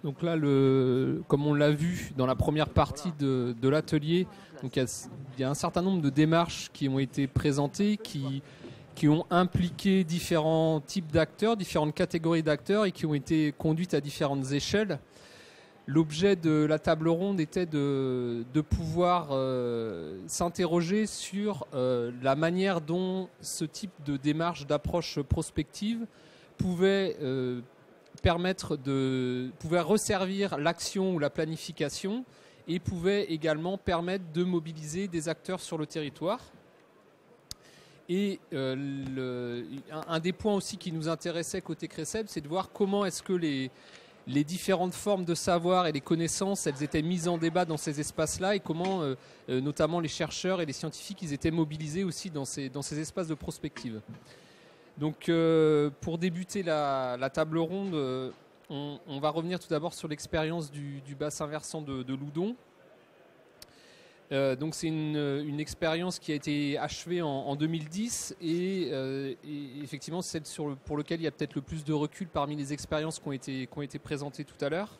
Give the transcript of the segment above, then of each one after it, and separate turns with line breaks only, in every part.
Donc là, comme on l'a vu dans la première partie de l'atelier, donc il y a un certain nombre de démarches qui ont été présentées, qui ont impliqué différents types d'acteurs, différentes catégories d'acteurs et qui ont été conduites à différentes échelles. L'objet de la table ronde était de pouvoir s'interroger sur la manière dont ce type de démarche, d'approche prospective pouvait pouvait resservir l'action ou la planification et pouvait également permettre de mobiliser des acteurs sur le territoire. Et un des points aussi qui nous intéressait côté CRECEB, c'est de voir comment est-ce que les différentes formes de savoir et les connaissances, elles étaient mises en débat dans ces espaces-là et comment notamment les chercheurs et les scientifiques, ils étaient mobilisés aussi dans ces espaces de prospective. Donc pour débuter la table ronde, on va revenir tout d'abord sur l'expérience du bassin versant de Loudon. Donc c'est une expérience qui a été achevée en 2010 et effectivement celle pour laquelle il y a peut-être le plus de recul parmi les expériences qui ont été présentées tout à l'heure.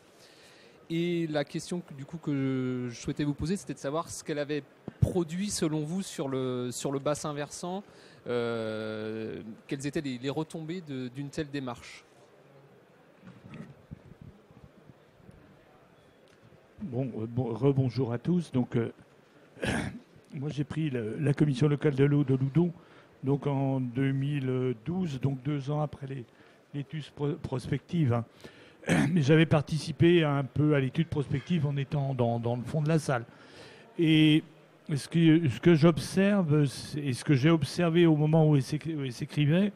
Et la question que je souhaitais vous poser, c'était de savoir ce qu'elle avait produit selon vous sur le bassin versant, quelles étaient les retombées d'une telle démarche.
Rebonjour à tous. Donc, moi j'ai pris la commission locale de l'eau de Loudon donc en 2012, donc 2 ans après l'étude prospective. Hein. Mais j'avais participé un peu à l'étude prospective en étant dans le fond de la salle. Et ce que j'observe, et ce que j'ai observé au moment où il s'écrivait,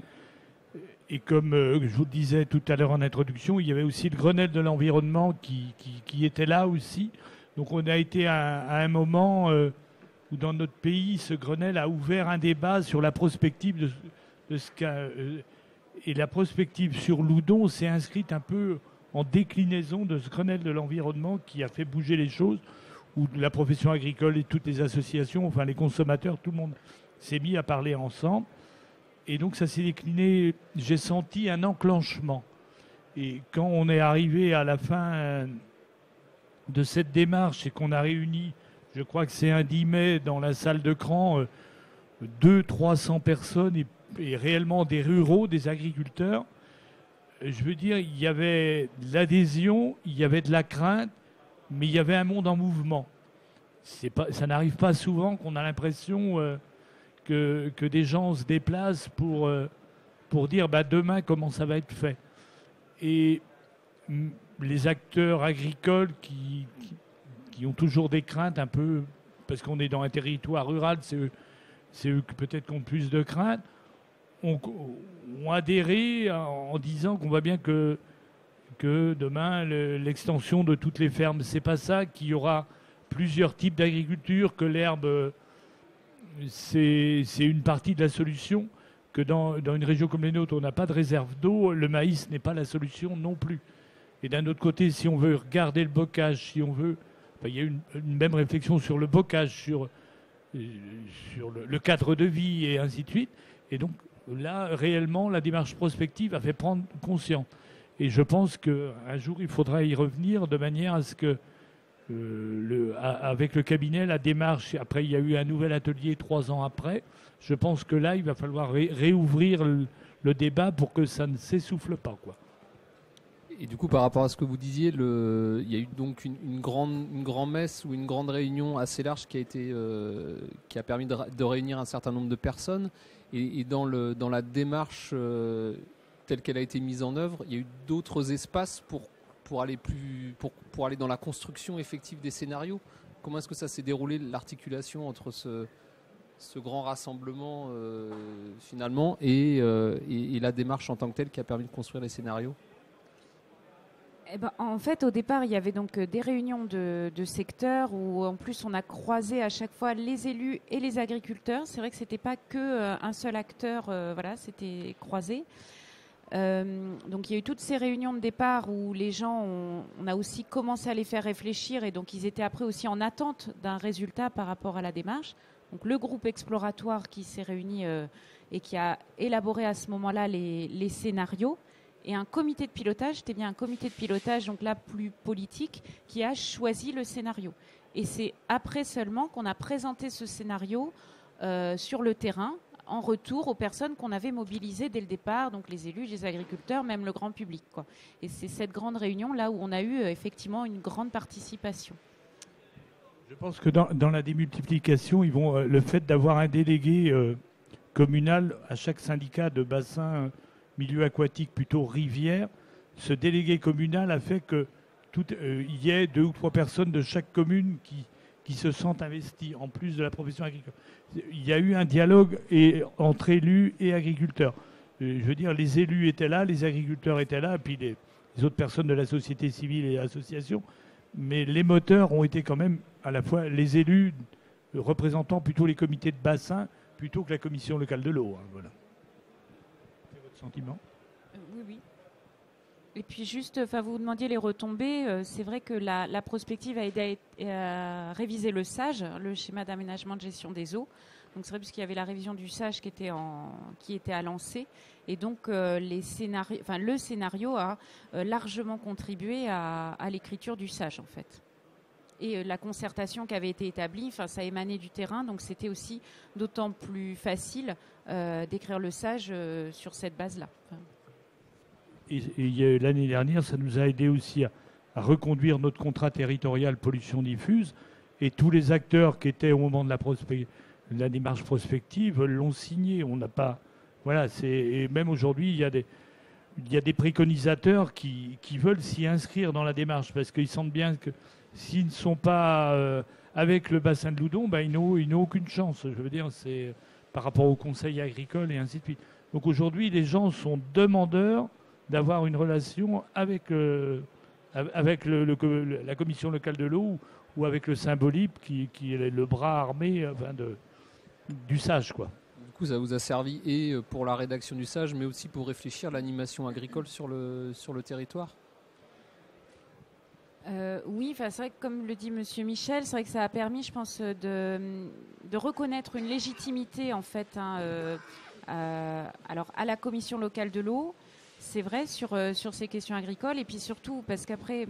et comme je vous le disais tout à l'heure en introduction, il y avait aussi le Grenelle de l'environnement qui était là aussi. Donc on a été à un moment où dans notre pays, ce Grenelle a ouvert un débat sur la prospective de ce qu'a... et la prospective sur Loudon s'est inscrite un peu en déclinaison de ce Grenelle de l'environnement qui a fait bouger les choses, où la profession agricole et toutes les associations, enfin les consommateurs, tout le monde s'est mis à parler ensemble. Et donc ça s'est décliné, j'ai senti un enclenchement. Et quand on est arrivé à la fin de cette démarche et qu'on a réuni, je crois que c'est un 10 mai, dans la salle de Cran, 200-300 personnes et réellement des ruraux, des agriculteurs, je veux dire, il y avait de l'adhésion, il y avait de la crainte, mais il y avait un monde en mouvement. Ça n'arrive pas souvent qu'on a l'impression que des gens se déplacent pour dire demain comment ça va être fait. Et les acteurs agricoles qui ont toujours des craintes un peu, parce qu'on est dans un territoire rural, c'est eux qui peut-être qui ont plus de craintes, ont adhéré en disant qu'on voit bien que demain, l'extension de toutes les fermes, c'est pas ça, qu'il y aura plusieurs types d'agriculture, que l'herbe, c'est une partie de la solution, que dans une région comme les nôtres, on n'a pas de réserve d'eau, le maïs n'est pas la solution non plus. Et d'un autre côté, si on veut regarder le bocage, si on veut... il y a une même réflexion sur le bocage, sur le cadre de vie et ainsi de suite. Et donc là, réellement, la démarche prospective a fait prendre conscience. Et je pense qu'un jour, il faudra y revenir de manière à ce que, avec le cabinet, la démarche, après il y a eu un nouvel atelier 3 ans après, je pense que là, il va falloir réouvrir le débat pour que ça ne s'essouffle pas, quoi.
Et du coup, par rapport à ce que vous disiez, il y a eu donc une grande messe ou une grande réunion assez large qui a permis de réunir un certain nombre de personnes. Et dans la démarche telle qu'elle a été mise en œuvre, il y a eu d'autres espaces pour aller dans la construction effective des scénarios. Comment est-ce que ça s'est déroulé, l'articulation entre ce grand rassemblement finalement et la démarche en tant que telle qui a permis de construire les scénarios?
En fait, au départ, il y avait donc des réunions de secteurs où, en plus, on a croisé à chaque fois les élus et les agriculteurs. C'est vrai que c'était pas que un seul acteur, voilà, c'était croisé. Donc, il y a eu toutes ces réunions de départ où les gens, on a aussi commencé à les faire réfléchir et donc ils étaient après aussi en attente d'un résultat par rapport à la démarche. Donc, le groupe exploratoire qui s'est réuni et qui a élaboré à ce moment-là les scénarios. et un comité de pilotage, c'était bien un comité de pilotage, donc là plus politique, qui a choisi le scénario. Et c'est après seulement qu'on a présenté ce scénario sur le terrain, en retour aux personnes qu'on avait mobilisées dès le départ, donc les élus, les agriculteurs, même le grand public, quoi. Et c'est cette grande réunion là où on a eu effectivement une grande participation.
Je pense que dans la démultiplication, le fait d'avoir un délégué communal à chaque syndicat de bassin milieu aquatique, plutôt rivière, ce délégué communal a fait que il y ait 2 ou 3 personnes de chaque commune qui se sentent investies, en plus de la profession agricole. Il y a eu un dialogue entre élus et agriculteurs. Je veux dire, les élus étaient là, les agriculteurs étaient là, et puis les autres personnes de la société civile et associations. Mais les moteurs ont été quand même à la fois les élus représentant plutôt les comités de bassin plutôt que la commission locale de l'eau. Hein, voilà. C'est votre sentiment ?
Oui, oui. Et puis juste, vous vous demandiez les retombées. C'est vrai que la prospective a aidé à réviser le SAGE, le schéma d'aménagement de gestion des eaux. Donc c'est vrai puisqu'il y avait la révision du SAGE qui était à lancer. Et donc le scénario a largement contribué à l'écriture du SAGE en fait. Et la concertation qui avait été établie, ça émanait du terrain, donc c'était aussi d'autant plus facile d'écrire le SAGE sur cette base-là.
Et l'année dernière, ça nous a aidé aussi à reconduire notre contrat territorial pollution diffuse. Et tous les acteurs qui étaient au moment de la démarche prospective l'ont signé. On n'a pas, voilà, et même aujourd'hui, il y a des préconisateurs qui veulent s'y inscrire dans la démarche parce qu'ils sentent bien que s'ils ne sont pas avec le bassin de Loudon, ils n'ont aucune chance. Je veux dire, c'est par rapport au conseil agricole et ainsi de suite. Donc aujourd'hui, les gens sont demandeurs d'avoir une relation avec la commission locale de l'eau ou avec le Symbolip qui est le bras armé du SAGE, quoi.
Du coup, ça vous a servi et pour la rédaction du SAGE, mais aussi pour réfléchir à l'animation agricole sur le territoire ?
Oui, c'est vrai que comme le dit Monsieur Michel, c'est vrai que ça a permis, je pense, de reconnaître une légitimité en fait, alors à la commission locale de l'eau. C'est vrai sur ces questions agricoles et puis surtout parce qu'après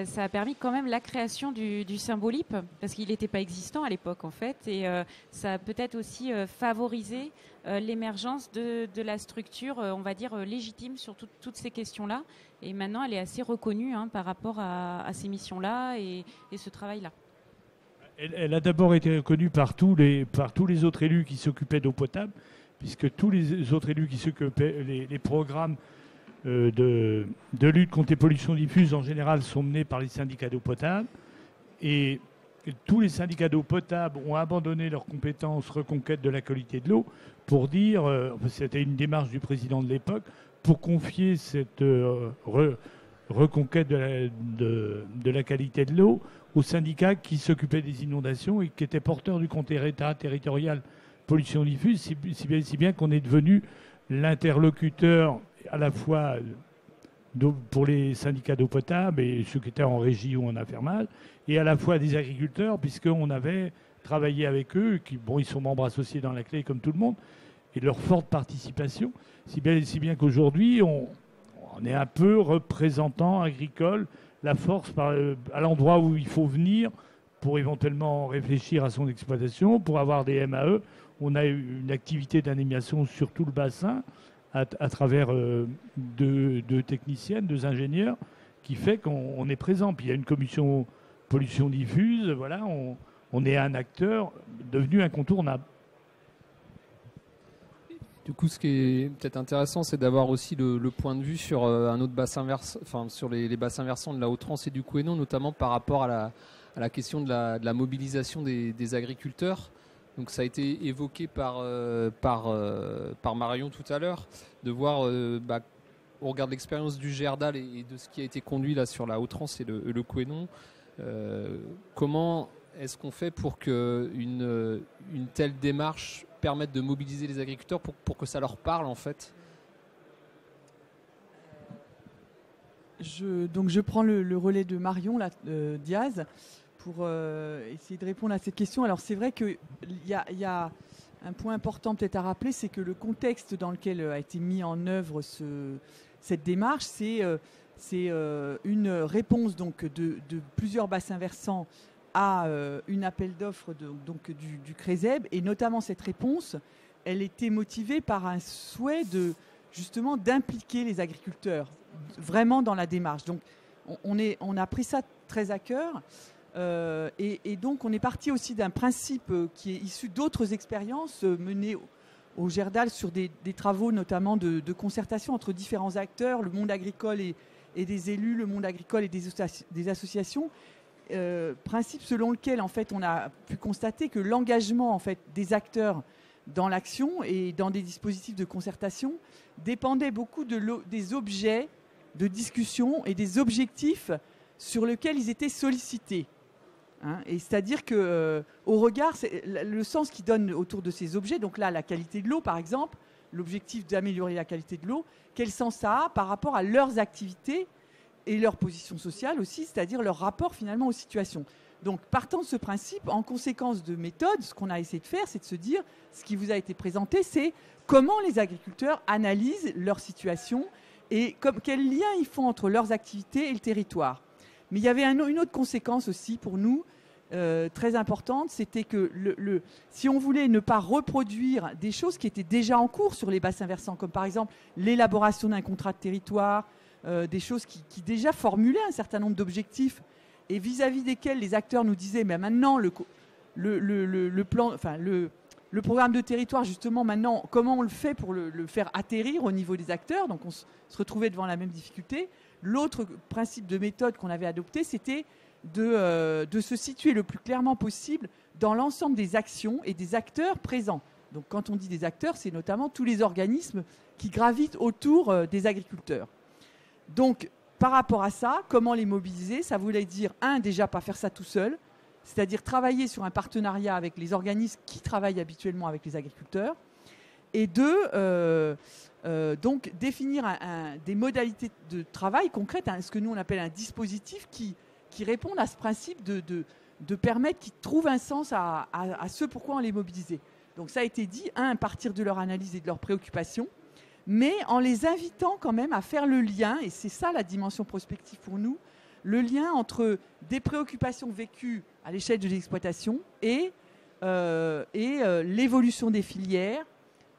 ça a permis quand même la création du Symbolip parce qu'il n'était pas existant à l'époque en fait et ça a peut-être aussi favorisé l'émergence de la structure on va dire légitime sur toutes ces questions-là et maintenant elle est assez reconnue par rapport à ces missions-là et ce travail-là.
Elle a d'abord été reconnue par tous les autres élus qui s'occupaient d'eau potable puisque tous les autres élus qui s'occupaient, les programmes de lutte contre les pollutions diffuses, en général, sont menés par les syndicats d'eau potable. Et tous les syndicats d'eau potable ont abandonné leurs compétences reconquête de la qualité de l'eau pour dire, c'était une démarche du président de l'époque, pour confier cette reconquête de la qualité de l'eau aux syndicats qui s'occupaient des inondations et qui étaient porteurs du compte État territorial pollution diffuse, si bien qu'on est devenu l'interlocuteur à la fois pour les syndicats d'eau potable et ceux qui étaient en régie ou en affermage, et à la fois des agriculteurs, puisqu'on avait travaillé avec eux, ils sont membres associés dans la clé comme tout le monde, et leur forte participation, si bien qu'aujourd'hui, on est un peu représentant agricole, la force à l'endroit où il faut venir pour éventuellement réfléchir à son exploitation, pour avoir des MAE. On a une activité d'animation sur tout le bassin à travers deux techniciennes, 2 ingénieurs, qui fait qu'on est présent. Puis il y a une commission pollution diffuse, voilà, on est un acteur devenu incontournable.
Du coup, ce qui est peut-être intéressant, c'est d'avoir aussi le point de vue sur un autre bassin sur les bassins versants de la Haute-Rance et du Couesnon, notamment par rapport à la question de la mobilisation des agriculteurs. Donc ça a été évoqué par Marion tout à l'heure, de voir, au regard de l'expérience du Gerdal et de ce qui a été conduit là sur la Haute-Rance et le Couesnon, comment est-ce qu'on fait pour qu'une telle démarche permette de mobiliser les agriculteurs pour que ça leur parle en fait ?
Je prends le relais de Marion Diaz pour essayer de répondre à cette question. Alors c'est vrai qu'il y a un point important peut-être à rappeler, c'est que le contexte dans lequel a été mis en œuvre cette démarche, c'est une réponse donc, de plusieurs bassins versants à une appel d'offres du CRESEB. Et notamment cette réponse, elle était motivée par un souhait justement d'impliquer les agriculteurs vraiment dans la démarche. Donc on a pris ça très à cœur. Et donc on est parti aussi d'un principe qui est issu d'autres expériences menées au Gerdal sur des travaux notamment de concertation entre différents acteurs, le monde agricole et des élus, le monde agricole et des associations. Principe selon lequel en fait on a pu constater que l'engagement en fait des acteurs dans l'action et dans des dispositifs de concertation dépendait beaucoup des objets de discussion et des objectifs sur lesquels ils étaient sollicités. Et c'est-à-dire que au regard, le sens qu'ils donnent autour de ces objets, donc là la qualité de l'eau par exemple, l'objectif d'améliorer la qualité de l'eau, quel sens ça a par rapport à leurs activités et leur position sociale aussi, c'est-à-dire leur rapport finalement aux situations. Donc partant de ce principe, en conséquence de méthode, ce qu'on a essayé de faire, c'est de se dire, ce qui vous a été présenté, c'est comment les agriculteurs analysent leur situation et quel lien ils font entre leurs activités et le territoire. Mais il y avait une autre conséquence aussi pour nous, très importante, c'était que si on voulait ne pas reproduire des choses qui étaient déjà en cours sur les bassins versants, comme par exemple l'élaboration d'un contrat de territoire, des choses qui déjà formulaient un certain nombre d'objectifs et vis-à-vis desquels les acteurs nous disaient mais maintenant le programme de territoire justement maintenant comment on le fait pour le faire atterrir au niveau des acteurs, donc on se retrouvait devant la même difficulté. L'autre principe de méthode qu'on avait adopté, c'était de se situer le plus clairement possible dans l'ensemble des actions et des acteurs présents. Donc quand on dit des acteurs, c'est notamment tous les organismes qui gravitent autour des agriculteurs. Donc par rapport à ça, comment les mobiliser? Ça voulait dire, déjà pas faire ça tout seul, c'est-à-dire travailler sur un partenariat avec les organismes qui travaillent habituellement avec les agriculteurs, et donc définir des modalités de travail concrètes, ce que nous on appelle un dispositif qui répondent à ce principe de permettre qu'ils trouvent un sens à ce pourquoi on les mobilisait. Donc ça a été dit, à partir de leur analyse et de leurs préoccupations, mais en les invitant quand même à faire le lien, et c'est ça la dimension prospective pour nous, le lien entre des préoccupations vécues à l'échelle de l'exploitation et l'évolution des filières,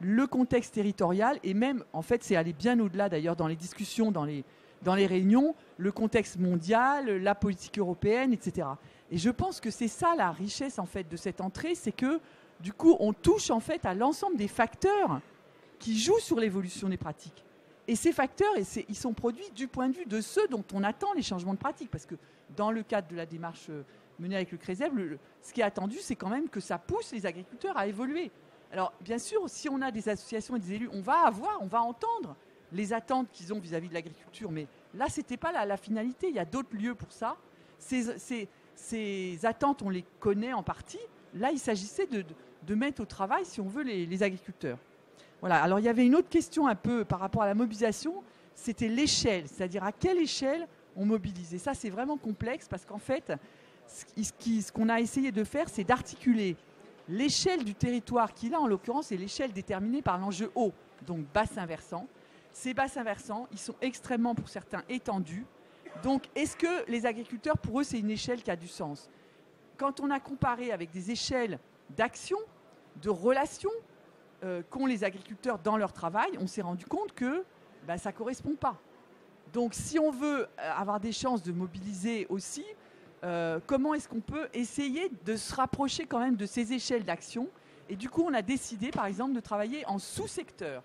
le contexte territorial, et même, en fait, c'est aller bien au-delà d'ailleurs dans les discussions, dans les réunions, le contexte mondial, la politique européenne, etc. Et je pense que c'est ça la richesse en fait de cette entrée, c'est que du coup on touche en fait à l'ensemble des facteurs qui jouent sur l'évolution des pratiques. Et ces facteurs, ils sont produits du point de vue de ceux dont on attend les changements de pratiques, parce que dans le cadre de la démarche menée avec le CRESEB, ce qui est attendu, c'est quand même que ça pousse les agriculteurs à évoluer. Alors bien sûr, si on a des associations et des élus, on va entendre les attentes qu'ils ont vis-à-vis de l'agriculture, mais là, ce n'était pas la finalité. Il y a d'autres lieux pour ça. Ces attentes, on les connaît en partie. Là, il s'agissait de mettre au travail, si on veut, les agriculteurs. Voilà. Alors, il y avait une autre question un peu par rapport à la mobilisation, c'était l'échelle, c'est-à-dire à quelle échelle on mobilise. Et ça, c'est vraiment complexe parce qu'en fait, ce qu'on a essayé de faire, c'est d'articuler l'échelle du territoire qui, là, en l'occurrence, est l'échelle déterminée par l'enjeu eau, donc bassin versant. Ces bassins versants, ils sont extrêmement, pour certains, étendus. Donc, est-ce que les agriculteurs, pour eux, c'est une échelle qui a du sens? Quand on a comparé avec des échelles d'action, de relations qu'ont les agriculteurs dans leur travail, on s'est rendu compte que ça ne correspond pas. Donc, si on veut avoir des chances de mobiliser aussi, comment est-ce qu'on peut essayer de se rapprocher quand même de ces échelles d'action? Et du coup, on a décidé, par exemple, de travailler en sous-secteur.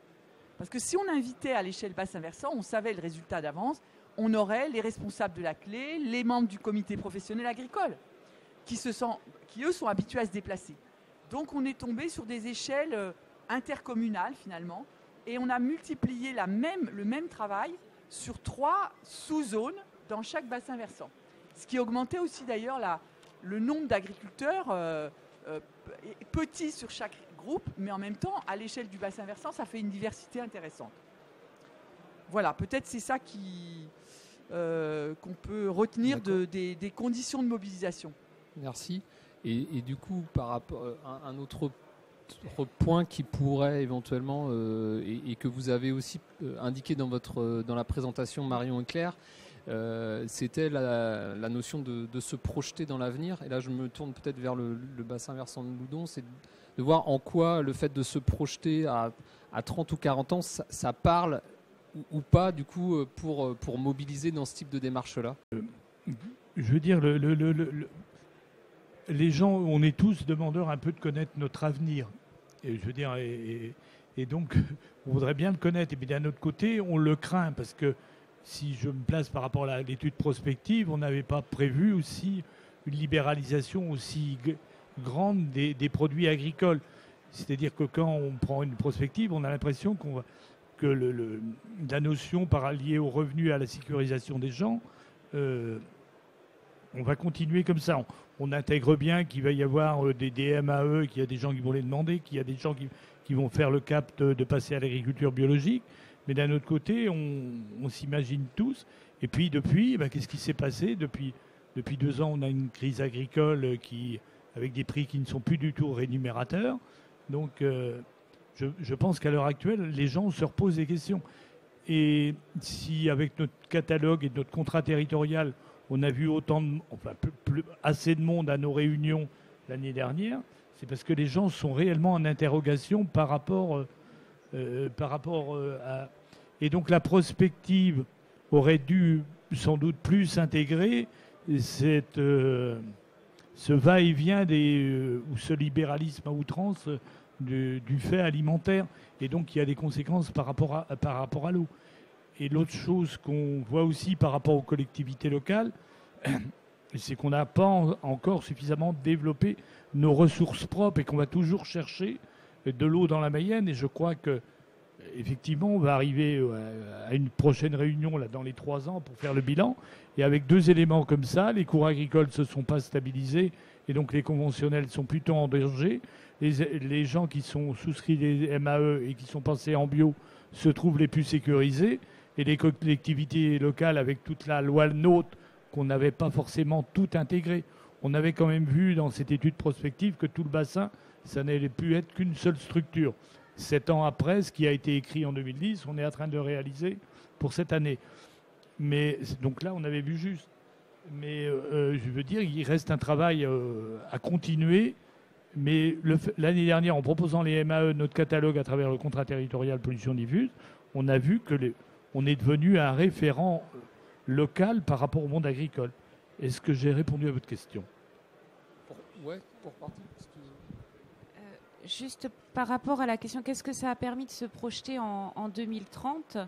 Parce que si on invitait à l'échelle bassin versant, on savait le résultat d'avance, on aurait les responsables de la clé, les membres du comité professionnel agricole, qui eux sont habitués à se déplacer. Donc on est tombé sur des échelles intercommunales finalement, et on a multiplié le même travail sur 3 sous-zones dans chaque bassin versant. Ce qui augmentait aussi d'ailleurs le nombre d'agriculteurs petits sur chaque groupe, mais en même temps, à l'échelle du bassin versant, ça fait une diversité intéressante. Voilà, peut-être c'est ça qu'on peut retenir des conditions de mobilisation.
Merci. Et du coup, par rapport à un autre point qui pourrait éventuellement, et que vous avez aussi indiqué dans la présentation Marion et Claire, c'était la notion de se projeter dans l'avenir. Et là, je me tourne peut-être vers le bassin versant de Loudon, c'est de voir en quoi le fait de se projeter à 30 ou 40 ans, ça parle ou pas, du coup, pour mobiliser dans ce type de démarche-là.
Je veux dire, les gens, on est tous demandeurs un peu de connaître notre avenir. Et je veux dire, et donc, on voudrait bien le connaître. Et puis d'un autre côté, on le craint parce que si je me place par rapport à l'étude prospective, on n'avait pas prévu aussi une libéralisation aussi grande des produits agricoles. C'est-à-dire que quand on prend une prospective, on a l'impression que la notion liée au revenu et à la sécurisation des gens, on va continuer comme ça. On intègre bien qu'il va y avoir des MAE, qu'il y a des gens qui vont les demander, qu'il y a des gens qui vont faire le cap de passer à l'agriculture biologique. Mais d'un autre côté, on s'imagine tous. Et puis depuis, qu'est-ce qui s'est passé depuis 2 ans, on a une crise agricole avec des prix qui ne sont plus du tout rémunérateurs. Donc je pense qu'à l'heure actuelle, les gens se reposent des questions. Et si avec notre catalogue et notre contrat territorial, on a vu assez de monde à nos réunions l'année dernière, c'est parce que les gens sont réellement en interrogation par rapport à... Et donc la prospective aurait dû sans doute plus intégrer ce va-et-vient ou ce libéralisme à outrance du fait alimentaire. Et donc il y a des conséquences par rapport à l'eau. Et l'autre chose qu'on voit aussi par rapport aux collectivités locales, c'est qu'on n'a pas encore suffisamment développé nos ressources propres et qu'on va toujours chercher de l'eau dans la Mayenne. Et je crois que effectivement, on va arriver à une prochaine réunion là, dans les 3 ans pour faire le bilan. Et avec 2 éléments comme ça, les cours agricoles ne se sont pas stabilisés et donc les conventionnels sont plutôt en danger. Les gens qui sont souscrits des MAE et qui sont passés en bio se trouvent les plus sécurisés. Et les collectivités locales, avec toute la loi NOTRe, qu'on n'avait pas forcément tout intégré. On avait quand même vu dans cette étude prospective que tout le bassin, ça n'allait plus être qu'une seule structure. 7 ans après, ce qui a été écrit en 2010, on est en train de réaliser pour cette année. Mais donc là, on avait vu juste. Mais je veux dire, il reste un travail à continuer. Mais l'année dernière, en proposant les MAE, notre catalogue à travers le contrat territorial pollution diffuse, on a vu que on est devenu un référent local par rapport au monde agricole. Est-ce que j'ai répondu à votre question ?
Pour partir.
Juste par rapport à la question, qu'est-ce que ça a permis de se projeter en 2030 ?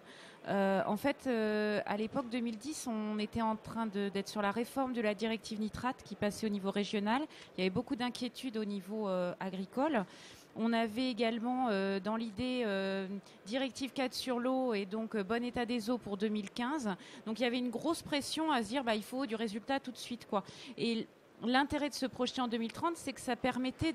En fait, à l'époque 2010, on était en train d'être sur la réforme de la directive nitrate qui passait au niveau régional. Il y avait beaucoup d'inquiétudes au niveau agricole. On avait également dans l'idée directive 4 sur l'eau et donc bon état des eaux pour 2015. Donc il y avait une grosse pression à se dire il faut du résultat tout de suite, quoi. Et l'intérêt de se projeter en 2030, c'est que ça permettait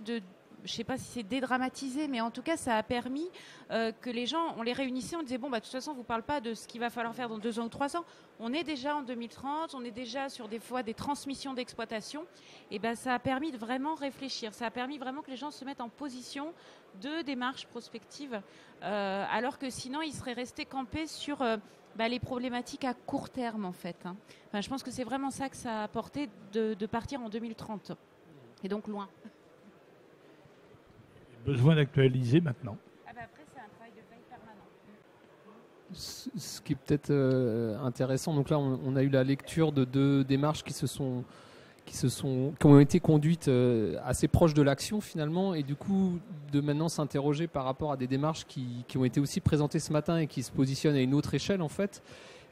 je ne sais pas si c'est dédramatisé, mais en tout cas, ça a permis que les gens, on les réunissait, on disait, de toute façon, on ne vous parle pas de ce qu'il va falloir faire dans 2 ans ou 3 ans. On est déjà en 2030, on est déjà sur des fois des transmissions d'exploitation. Et ça a permis de vraiment réfléchir. Ça a permis vraiment que les gens se mettent en position de démarche prospective, alors que sinon, ils seraient restés campés sur les problématiques à court terme, en fait. Enfin, je pense que c'est vraiment ça que ça a apporté de partir en 2030. Et donc loin.
Besoin d'actualiser maintenant.
Après, c'est un travail de veille permanent.
Ce qui est peut-être intéressant, donc là on a eu la lecture de 2 démarches qui ont été conduites assez proches de l'action finalement, et du coup de maintenant s'interroger par rapport à des démarches qui ont été aussi présentées ce matin et qui se positionnent à une autre échelle en fait,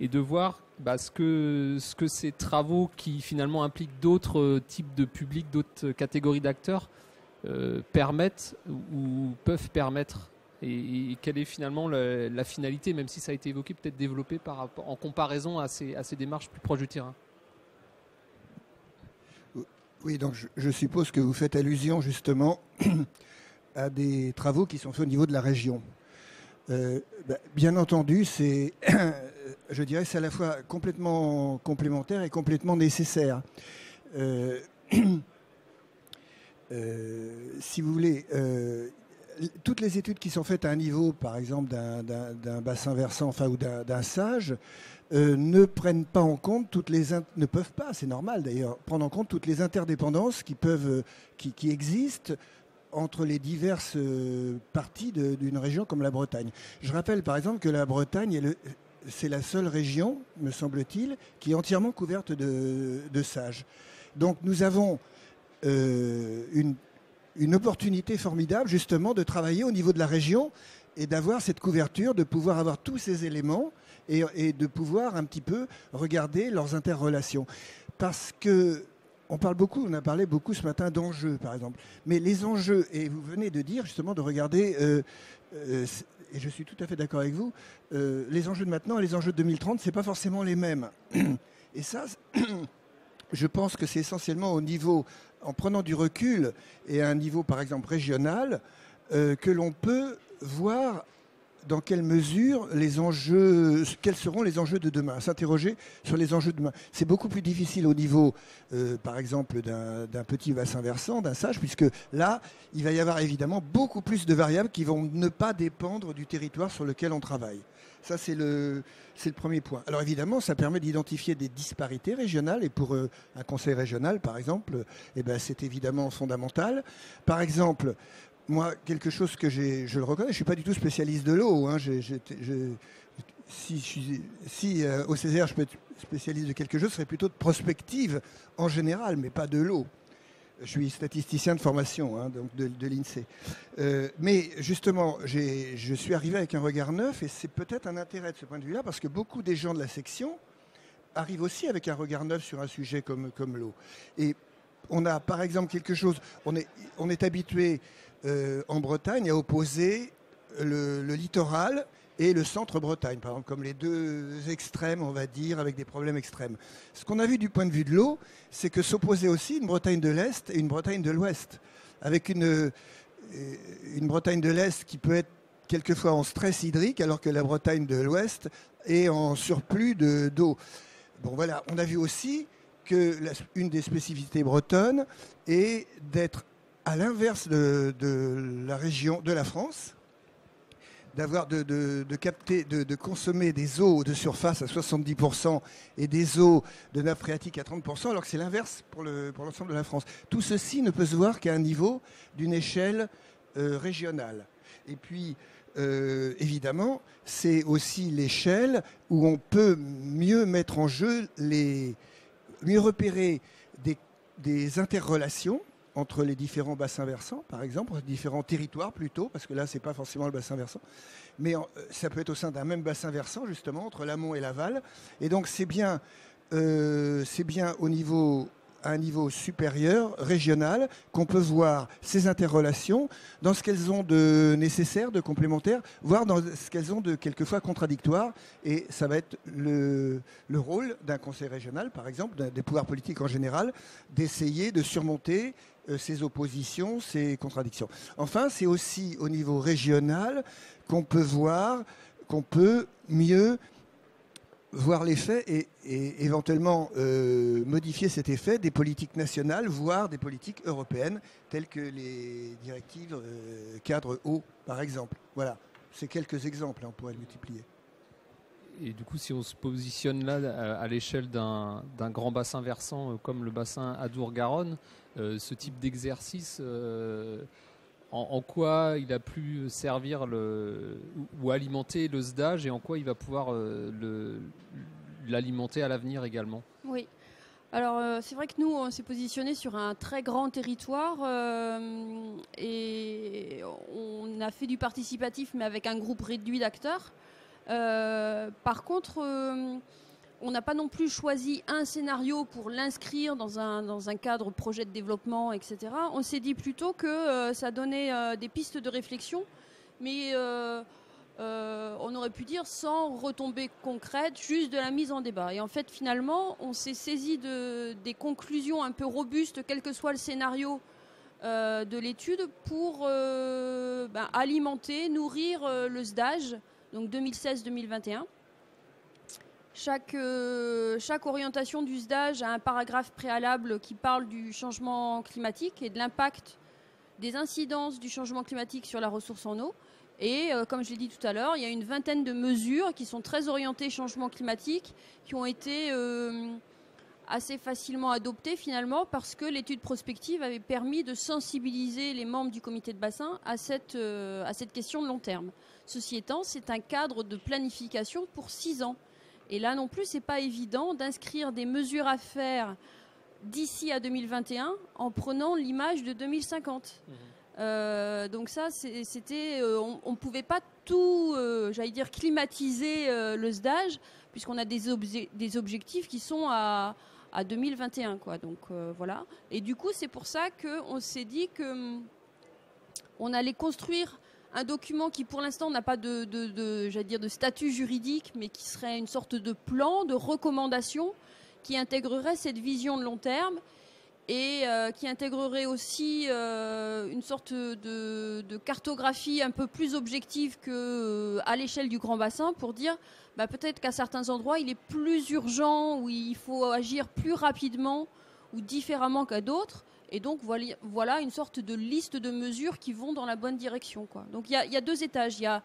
et de voir ce que ces travaux qui finalement impliquent d'autres types de publics, d'autres catégories d'acteurs permettent ou peuvent permettre, et quelle est finalement la finalité, même si ça a été évoqué, peut-être développé en comparaison à ces démarches plus proches du terrain.
Oui, donc je suppose que vous faites allusion justement à des travaux qui sont faits au niveau de la région. Bien entendu, c'est je dirais c'est à la fois complètement complémentaire et complètement nécessaire. Si vous voulez, toutes les études qui sont faites à un niveau, par exemple, d'un bassin versant, enfin, ou d'un sage, ne prennent pas en compte ne peuvent pas, c'est normal d'ailleurs, prendre en compte toutes les interdépendances qui existent entre les diverses parties d'une région comme la Bretagne. Je rappelle par exemple que la Bretagne c'est la seule région, me semble-t-il, qui est entièrement couverte de sages. Donc nous avons une opportunité formidable justement de travailler au niveau de la région et d'avoir cette couverture, de pouvoir avoir tous ces éléments et de pouvoir un petit peu regarder leurs interrelations. Parce que on a parlé beaucoup ce matin d'enjeux, par exemple. Mais les enjeux, et vous venez de dire justement de regarder, et je suis tout à fait d'accord avec vous, les enjeux de maintenant et les enjeux de 2030, c'est pas forcément les mêmes. Et ça, je pense que c'est essentiellement au niveau, en prenant du recul et à un niveau par exemple régional, que l'on peut voir dans quelle mesure quels seront les enjeux de demain, s'interroger sur les enjeux de demain. C'est beaucoup plus difficile au niveau, par exemple, d'un petit bassin versant, d'un sage, puisque là, il va y avoir évidemment beaucoup plus de variables qui vont ne pas dépendre du territoire sur lequel on travaille. Ça, c'est le premier point. Alors évidemment, ça permet d'identifier des disparités régionales, et pour un conseil régional, par exemple, c'est évidemment fondamental. Par exemple, moi, quelque chose que je le reconnais, je ne suis pas du tout spécialiste de l'eau. Hein. Si au Césaire, je peux être spécialiste de quelque chose, ce serait plutôt de prospective en général, mais pas de l'eau. Je suis statisticien de formation, hein, donc de l'INSEE. Mais justement, je suis arrivé avec un regard neuf, et c'est peut-être un intérêt de ce point de vue-là, parce que beaucoup des gens de la section arrivent aussi avec un regard neuf sur un sujet comme l'eau. Et on a par exemple quelque chose, on est habitué en Bretagne à opposer le littoral et le centre-Bretagne, par exemple, comme les deux extrêmes, on va dire, avec des problèmes extrêmes. Ce qu'on a vu du point de vue de l'eau, c'est que s'opposait aussi une Bretagne de l'Est et une Bretagne de l'Ouest, avec une Bretagne de l'Est qui peut être quelquefois en stress hydrique, alors que la Bretagne de l'Ouest est en surplus d'eau. Bon voilà, on a vu aussi que une des spécificités bretonnes est d'être à l'inverse de la région, de la France, de consommer des eaux de surface à 70% et des eaux de nappe phréatique à 30%, alors que c'est l'inverse pour l'ensemble de la France. Tout ceci ne peut se voir qu'à un niveau d'une échelle régionale. Et puis, évidemment, c'est aussi l'échelle où on peut mieux mettre en jeu, mieux repérer des interrelations entre les différents bassins versants, par exemple, différents territoires plutôt, parce que là, ce n'est pas forcément le bassin versant, mais ça peut être au sein d'un même bassin versant, justement, entre l'amont et l'aval. Et donc, c'est bien à un niveau supérieur, régional, qu'on peut voir ces interrelations dans ce qu'elles ont de nécessaire, de complémentaire, voire dans ce qu'elles ont de quelquefois contradictoire. Et ça va être le rôle d'un conseil régional, par exemple, des pouvoirs politiques en général, d'essayer de surmonter ces oppositions, ces contradictions. Enfin, c'est aussi au niveau régional qu'on peut mieux voir l'effet et éventuellement modifier cet effet des politiques nationales, voire des politiques européennes, telles que les directives cadre eau, par exemple. Voilà, c'est quelques exemples, hein, on pourrait le multiplier.
Et du coup, si on se positionne là à l'échelle d'un grand bassin versant comme le bassin Adour-Garonne, ce type d'exercice, en quoi il a pu servir ou alimenter le SDAGE et en quoi il va pouvoir l'alimenter à l'avenir également?
Oui. Alors, c'est vrai que nous, on s'est positionné sur un très grand territoire et on a fait du participatif, mais avec un groupe réduit d'acteurs. Par contre, on n'a pas non plus choisi un scénario pour l'inscrire dans un cadre projet de développement, etc. On s'est dit plutôt que ça donnait des pistes de réflexion, mais on aurait pu dire sans retombées concrètes, juste de la mise en débat. Et en fait, finalement, on s'est saisi des conclusions un peu robustes, quel que soit le scénario de l'étude, pour alimenter, nourrir le SDAGE, donc 2016-2021. Chaque orientation du SDAGE a un paragraphe préalable qui parle du changement climatique et de l'impact des incidences du changement climatique sur la ressource en eau. Et comme je l'ai dit tout à l'heure, il y a une vingtaine de mesures qui sont très orientées changement climatique, qui ont été assez facilement adoptées finalement, parce que l'étude prospective avait permis de sensibiliser les membres du comité de bassin à cette question de long terme. Ceci étant, c'est un cadre de planification pour 6 ans. Et là non plus, c'est pas évident d'inscrire des mesures à faire d'ici à 2021 en prenant l'image de 2050. Donc ça, on ne pouvait pas tout, climatiser le SDAGE, puisqu'on a des objectifs qui sont à 2021, quoi. Donc voilà. Et du coup, c'est pour ça qu'on s'est dit qu'on allait construire un document qui, pour l'instant, n'a pas de statut juridique, mais qui serait une sorte de plan, de recommandation, qui intégrerait cette vision de long terme et qui intégrerait aussi une sorte de cartographie un peu plus objective qu'à l'échelle du Grand Bassin, pour dire peut-être qu'à certains endroits, il est plus urgent, ou il faut agir plus rapidement ou différemment qu'à d'autres. Et donc, voilà une sorte de liste de mesures qui vont dans la bonne direction, quoi. Donc, il y a 2 étages. Il y a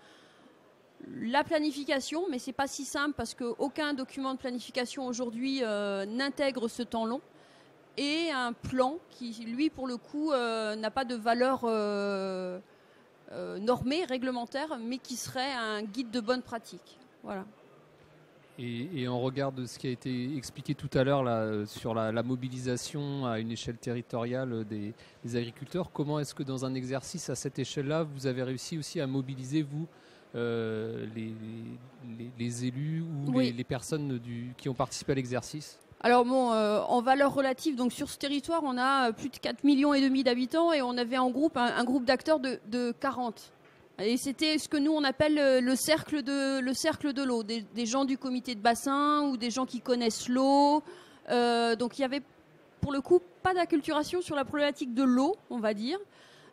la planification, mais ce n'est pas si simple parce qu'aucun document de planification aujourd'hui n'intègre ce temps long. Et un plan qui, lui, pour le coup, n'a pas de valeur normée, réglementaire, mais qui serait un guide de bonne pratique. Voilà.
Et en regard de ce qui a été expliqué tout à l'heure là, sur la mobilisation à une échelle territoriale des agriculteurs, comment est-ce que dans un exercice à cette échelle-là, vous avez réussi aussi à mobiliser, vous, les élus ou
oui.
les personnes qui ont participé à l'exercice?
Alors bon, en valeur relative, donc sur ce territoire, on a plus de 4,5 millions d'habitants et on avait en groupe un groupe d'acteurs de 40. Et c'était ce que nous on appelle le cercle de l'eau, des gens du comité de bassin ou des gens qui connaissent l'eau. Donc il y avait pour le coup pas d'acculturation sur la problématique de l'eau, on va dire.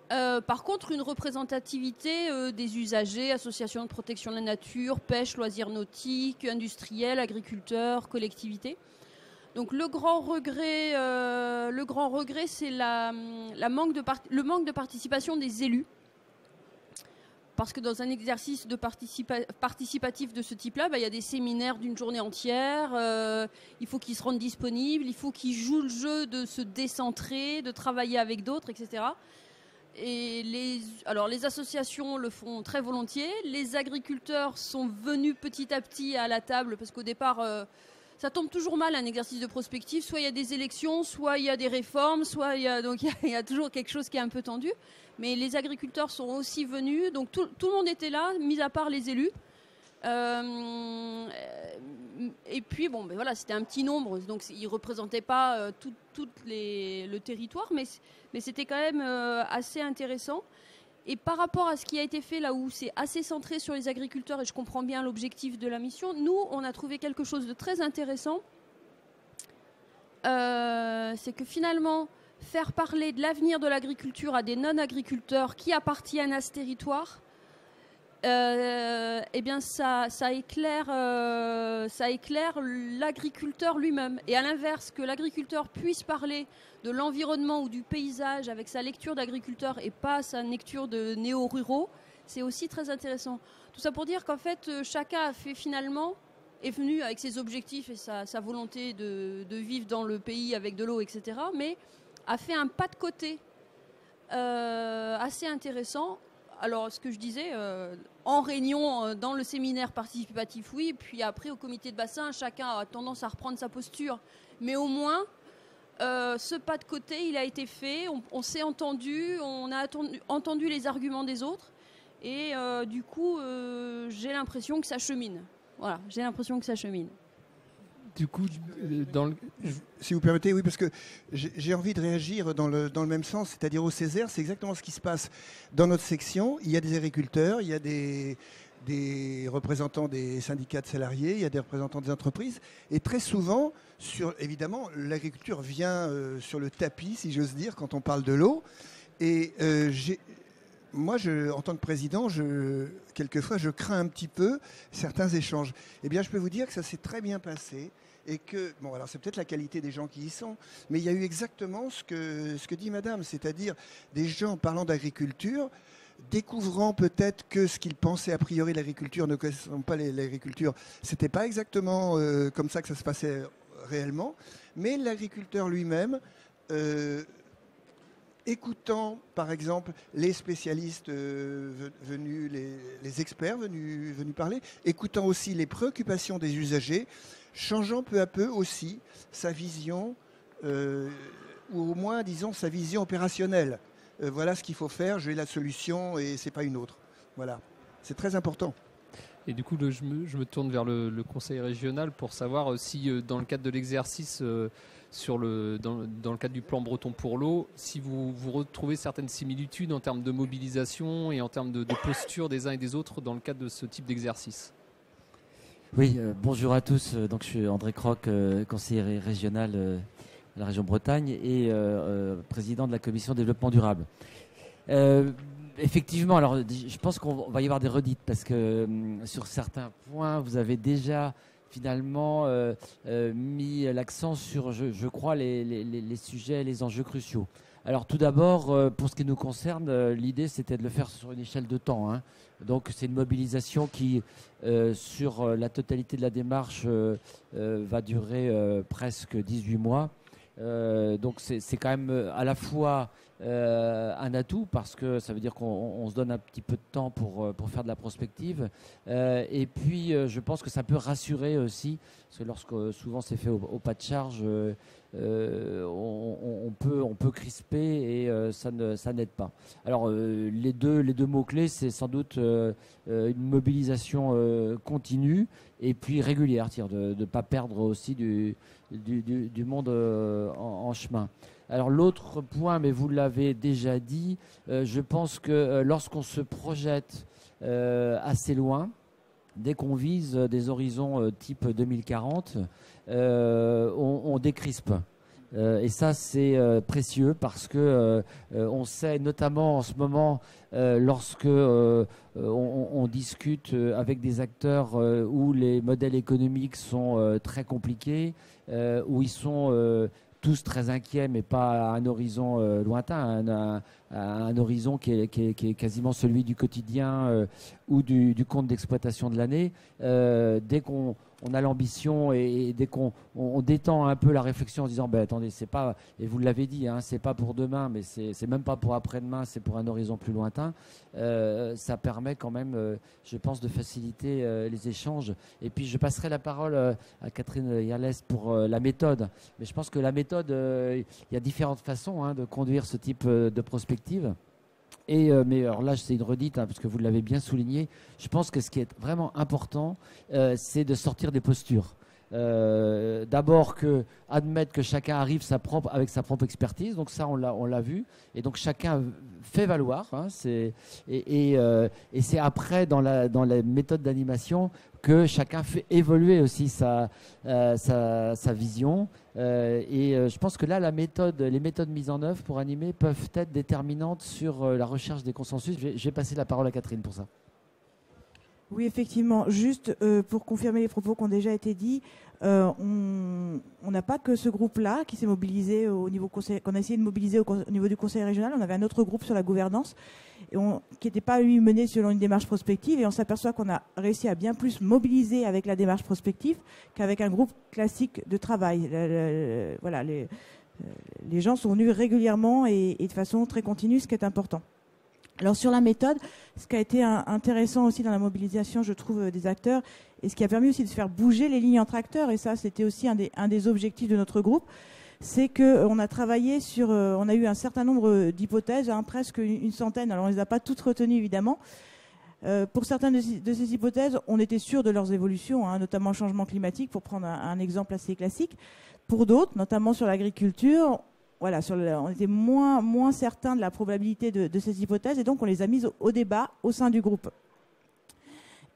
Par contre, une représentativité des usagers, associations de protection de la nature, pêche, loisirs nautiques, industriels, agriculteurs, collectivités. Donc le grand regret, c'est le manque de participation des élus. Parce que dans un exercice de participatif de ce type-là, il y a des séminaires d'une journée entière, il faut qu'ils se rendent disponibles, il faut qu'ils jouent le jeu de se décentrer, de travailler avec d'autres, etc. Et les associations le font très volontiers. Les agriculteurs sont venus petit à petit à la table, parce qu'au départ, ça tombe toujours mal un exercice de prospective. Soit il y a des élections, soit il y a des réformes, soit il y a toujours quelque chose qui est un peu tendu. Mais les agriculteurs sont aussi venus, donc tout le monde était là, mis à part les élus. Et puis voilà, c'était un petit nombre, donc ils ne représentaient pas tout le territoire, mais c'était quand même assez intéressant. Et par rapport à ce qui a été fait là où c'est assez centré sur les agriculteurs, et je comprends bien l'objectif de la mission, nous on a trouvé quelque chose de très intéressant. C'est que finalement, faire parler de l'avenir de l'agriculture à des non-agriculteurs qui appartiennent à ce territoire, eh bien ça éclaire l'agriculteur lui-même. Et à l'inverse, que l'agriculteur puisse parler de l'environnement ou du paysage avec sa lecture d'agriculteur et pas sa lecture de néo-ruraux, c'est aussi très intéressant. Tout ça pour dire qu'en fait, chacun est venu avec ses objectifs et sa volonté de vivre dans le pays avec de l'eau, etc., mais a fait un pas de côté assez intéressant. Alors, ce que je disais, en réunion, dans le séminaire participatif, oui, puis après, au comité de bassin, chacun a tendance à reprendre sa posture. Mais au moins, ce pas de côté, il a été fait, on s'est entendu, on a entendu les arguments des autres, et du coup, j'ai l'impression que ça chemine. Voilà, j'ai l'impression que ça chemine.
Du coup,
si vous permettez, oui, parce que j'ai envie de réagir dans le même sens, c'est-à-dire au Césaire, c'est exactement ce qui se passe dans notre section. Il y a des agriculteurs, il y a des représentants des syndicats de salariés, il y a des représentants des entreprises, et très souvent, évidemment, l'agriculture vient sur le tapis, si j'ose dire, quand on parle de l'eau. Et moi, en tant que président, quelquefois, je crains un petit peu certains échanges. Eh bien, je peux vous dire que ça s'est très bien passé. et que, bon, alors c'est peut-être la qualité des gens qui y sont, mais il y a eu exactement ce que dit Madame, c'est-à-dire des gens parlant d'agriculture, découvrant peut-être que ce qu'ils pensaient a priori l'agriculture, ne connaissant pas l'agriculture, c'était pas exactement comme ça que ça se passait réellement, mais l'agriculteur lui-même, écoutant par exemple les spécialistes venus, les experts venus parler, écoutant aussi les préoccupations des usagers, changeant peu à peu aussi sa vision, ou au moins disons sa vision opérationnelle. Voilà ce qu'il faut faire, j'ai la solution et c'est pas une autre. Voilà, c'est très important.
Et du coup, je me tourne vers le conseil régional pour savoir si, dans le cadre de l'exercice, dans le cadre du plan breton pour l'eau, si vous retrouvez certaines similitudes en termes de mobilisation et en termes de posture des uns et des autres dans le cadre de ce type d'exercice.
Oui, bonjour à tous. Donc, je suis André Croc, conseiller régional de la région Bretagne et président de la commission développement durable. Effectivement, alors je pense qu'on va y avoir des redites parce que sur certains points, vous avez déjà finalement mis l'accent sur, je crois, les sujets, les enjeux cruciaux. Alors tout d'abord, pour ce qui nous concerne, l'idée c'était de le faire sur une échelle de temps, hein. Donc c'est une mobilisation qui, sur la totalité de la démarche, va durer presque 18 mois. Donc c'est quand même à la fois un atout parce que ça veut dire qu'on se donne un petit peu de temps pour faire de la prospective, et puis je pense que ça peut rassurer aussi parce que lorsque souvent c'est fait au pas de charge, on peut crisper et ça n'aide pas. Alors les deux mots-clés, c'est sans doute une mobilisation continue et puis régulière, de ne pas perdre aussi du monde en chemin. Alors l'autre point, mais vous l'avez déjà dit, je pense que lorsqu'on se projette assez loin, dès qu'on vise des horizons type 2040, on décrispe. Et ça, c'est précieux parce que on sait notamment en ce moment, lorsque on discute avec des acteurs où les modèles économiques sont très compliqués, où ils sont tous très inquiets, mais pas à un horizon lointain, à un horizon qui est quasiment celui du quotidien ou du compte d'exploitation de l'année. Dès qu'on a l'ambition et dès qu'on détend un peu la réflexion en disant attendez, c'est pas, et vous l'avez dit, hein, c'est pas pour demain, mais c'est même pas pour après-demain, c'est pour un horizon plus lointain, ça permet quand même, je pense, de faciliter les échanges. Et puis je passerai la parole à Catherine Yerles pour la méthode. Mais je pense que la méthode, il y a différentes façons, hein, de conduire ce type de prospective. Mais alors là, c'est une redite, hein, parce que vous l'avez bien souligné. Je pense que ce qui est vraiment important, c'est de sortir des postures. D'abord, admettre que chacun arrive avec sa propre expertise. Donc ça, on l'a vu. Et donc chacun fait valoir. Hein, et c'est après, dans la méthode d'animation, que chacun fait évoluer aussi sa vision. Je pense que là, les méthodes mises en œuvre pour animer peuvent être déterminantes sur la recherche des consensus. Je vais passer la parole à Catherine pour ça.
Oui, effectivement. Juste pour confirmer les propos qui ont déjà été dits, on n'a pas que ce groupe-là qui s'est mobilisé au niveau conseil, qu'on a essayé de mobiliser au niveau du conseil régional. On avait un autre groupe sur la gouvernance qui n'était pas, lui, mené selon une démarche prospective. Et on s'aperçoit qu'on a réussi à bien plus mobiliser avec la démarche prospective qu'avec un groupe classique de travail. Voilà, les gens sont venus régulièrement et de façon très continue, ce qui est important. Alors sur la méthode, ce qui a été intéressant aussi dans la mobilisation, je trouve, des acteurs, et ce qui a permis aussi de faire bouger les lignes entre acteurs, et ça c'était aussi un des objectifs de notre groupe, c'est qu'on a travaillé sur, on a eu un certain nombre d'hypothèses, hein, presque une centaine, alors on ne les a pas toutes retenues évidemment. Pour certaines de ces hypothèses, on était sûr de leurs évolutions, hein, notamment le changement climatique, pour prendre un exemple assez classique. Pour d'autres, notamment sur l'agriculture, voilà, on était moins certain de la probabilité de ces hypothèses, et donc on les a mises au débat au sein du groupe.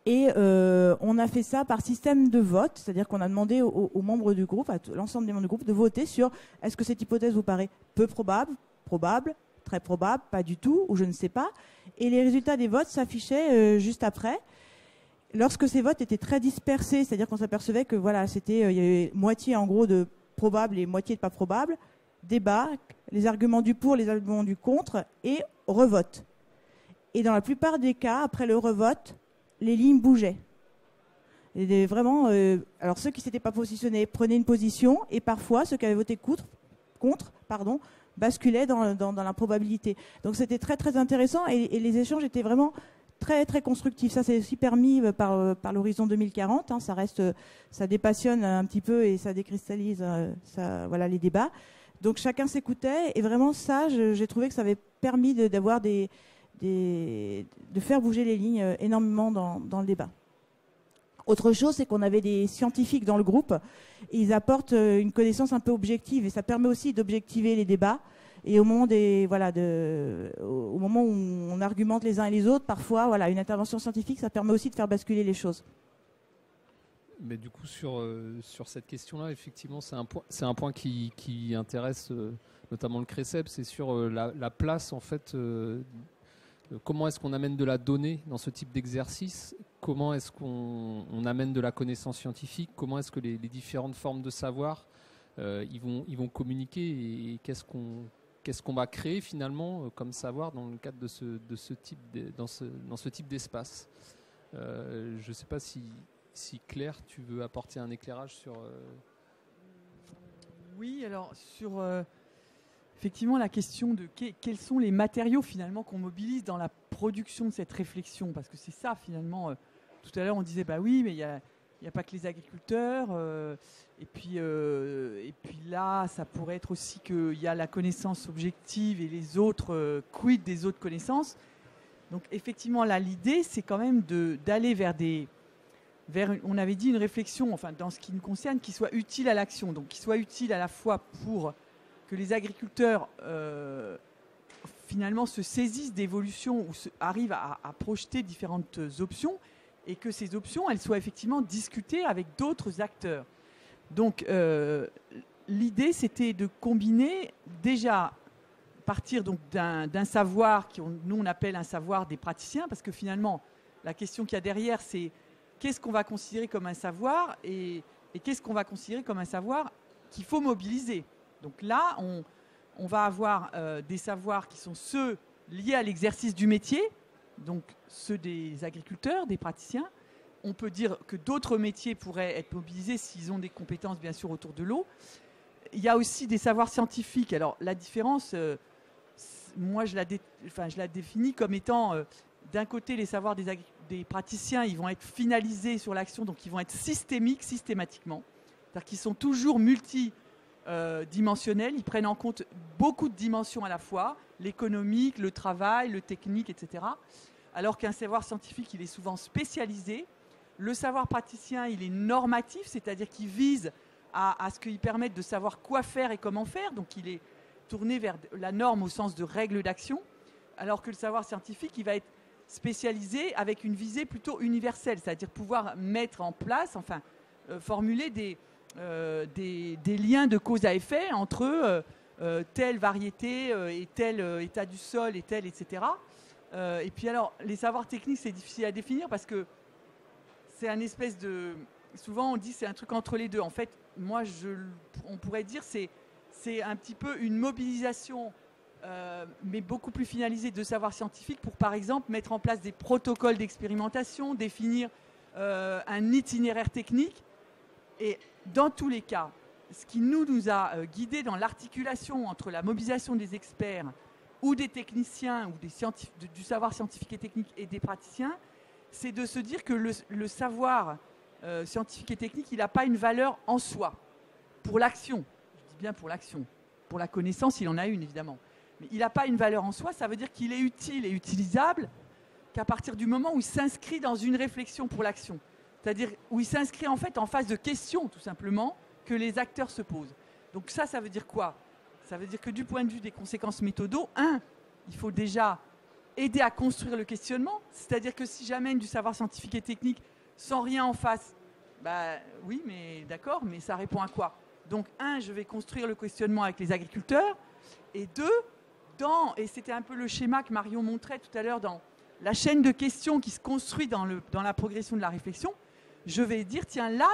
Et on a fait ça par système de vote, c'est-à-dire qu'on a demandé aux membres du groupe, à l'ensemble des membres du groupe, de voter sur est-ce que cette hypothèse vous paraît peu probable, probable, très probable, pas du tout, ou je ne sais pas. Et les résultats des votes s'affichaient juste après. lorsque ces votes étaient très dispersés, c'est-à-dire qu'on s'apercevait que voilà, il y avait moitié en gros de probable et moitié de pas probable, débat, les arguments du pour, les arguments du contre et revote. Et dans la plupart des cas, après le revote, les lignes bougeaient. Et vraiment, alors ceux qui ne s'étaient pas positionnés prenaient une position et parfois ceux qui avaient voté contre basculaient dans la probabilité. Donc c'était très très intéressant et les échanges étaient vraiment très très constructifs. Ça c'est aussi permis par l'horizon 2040. Hein, ça dépassionne un petit peu et ça décristallise voilà, les débats. Donc chacun s'écoutait et vraiment ça, j'ai trouvé que ça avait permis de faire bouger les lignes énormément dans le débat. Autre chose, c'est qu'on avait des scientifiques dans le groupe et ils apportent une connaissance un peu objective et ça permet aussi d'objectiver les débats. Et au moment où on argumente les uns et les autres, parfois, voilà, une intervention scientifique, ça permet aussi de faire basculer les choses.
Mais du coup, sur cette question-là, effectivement, c'est un point qui intéresse notamment le CRECEP, c'est sur la place, en fait, comment est-ce qu'on amène de la donnée dans ce type d'exercice? Comment est-ce qu'on amène de la connaissance scientifique? Comment est-ce que les différentes formes de savoir ils vont communiquer et qu'est-ce qu'on va créer finalement comme savoir dans le cadre de ce type d'espace? Je ne sais pas si Claire, tu veux apporter un éclairage sur...
Oui, alors sur effectivement la question de quels sont les matériaux finalement qu'on mobilise dans la production de cette réflexion, parce que c'est ça finalement, tout à l'heure on disait bah oui mais il n'y a pas que les agriculteurs, et puis là ça pourrait être aussi qu'il y a la connaissance objective et les autres, quid des autres connaissances. Donc effectivement là l'idée c'est quand même d'aller vers on avait dit une réflexion, enfin dans ce qui nous concerne, qui soit utile à l'action, donc qui soit utile à la fois pour que les agriculteurs finalement se saisissent d'évolutions ou arrivent à projeter différentes options et que ces options elles soient effectivement discutées avec d'autres acteurs. Donc l'idée c'était de combiner déjà partir donc d'un savoir nous on appelle un savoir des praticiens, parce que finalement la question qu'il y a derrière c'est qu'est-ce qu'on va considérer comme un savoir et qu'est-ce qu'on va considérer comme un savoir qu'il faut mobiliser. Donc là, on va avoir des savoirs qui sont ceux liés à l'exercice du métier, donc ceux des agriculteurs, des praticiens. On peut dire que d'autres métiers pourraient être mobilisés s'ils ont des compétences, bien sûr, autour de l'eau. Il y a aussi des savoirs scientifiques. Alors la différence, moi je la définis comme étant, d'un côté, les savoirs des praticiens, ils vont être finalisés sur l'action, donc ils vont être systématiquement. C'est-à-dire qu'ils sont toujours dimensionnels, ils prennent en compte beaucoup de dimensions à la fois, l'économique, le travail, le technique, etc. Alors qu'un savoir scientifique, il est souvent spécialisé. Le savoir praticien, il est normatif, c'est-à-dire qu'il vise à ce qu'il permette de savoir quoi faire et comment faire, donc il est tourné vers la norme au sens de règles d'action, alors que le savoir scientifique, il va être spécialisé avec une visée plutôt universelle, c'est-à-dire pouvoir mettre en place, enfin, formuler des liens de cause à effet entre telle variété et tel état du sol et tel, etc. Et puis alors, les savoirs techniques, c'est difficile à définir parce que c'est un espèce de... Souvent, on dit c'est un truc entre les deux. En fait, moi, on pourrait dire c'est un petit peu une mobilisation, mais beaucoup plus finalisée de savoirs scientifiques pour, par exemple, mettre en place des protocoles d'expérimentation, définir un itinéraire technique. Et dans tous les cas, ce qui nous a guidés dans l'articulation entre la mobilisation des experts ou des techniciens ou du savoir scientifique et technique et des praticiens, c'est de se dire que le savoir scientifique et technique, il n'a pas une valeur en soi. Pour l'action, je dis bien pour l'action. Pour la connaissance, il en a une, évidemment. Mais il n'a pas une valeur en soi, ça veut dire qu'il est utile et utilisable qu'à partir du moment où il s'inscrit dans une réflexion pour l'action. C'est-à-dire où il s'inscrit en fait en phase de questions, tout simplement, que les acteurs se posent. Donc ça veut dire quoi? Ça veut dire que du point de vue des conséquences méthodaux, il faut déjà aider à construire le questionnement. C'est-à-dire que si j'amène du savoir scientifique et technique sans rien en face, bah oui, mais d'accord, mais ça répond à quoi? Donc je vais construire le questionnement avec les agriculteurs, et deux, et c'était un peu le schéma que Marion montrait tout à l'heure la chaîne de questions qui se construit dans la progression de la réflexion, je vais dire, tiens, là,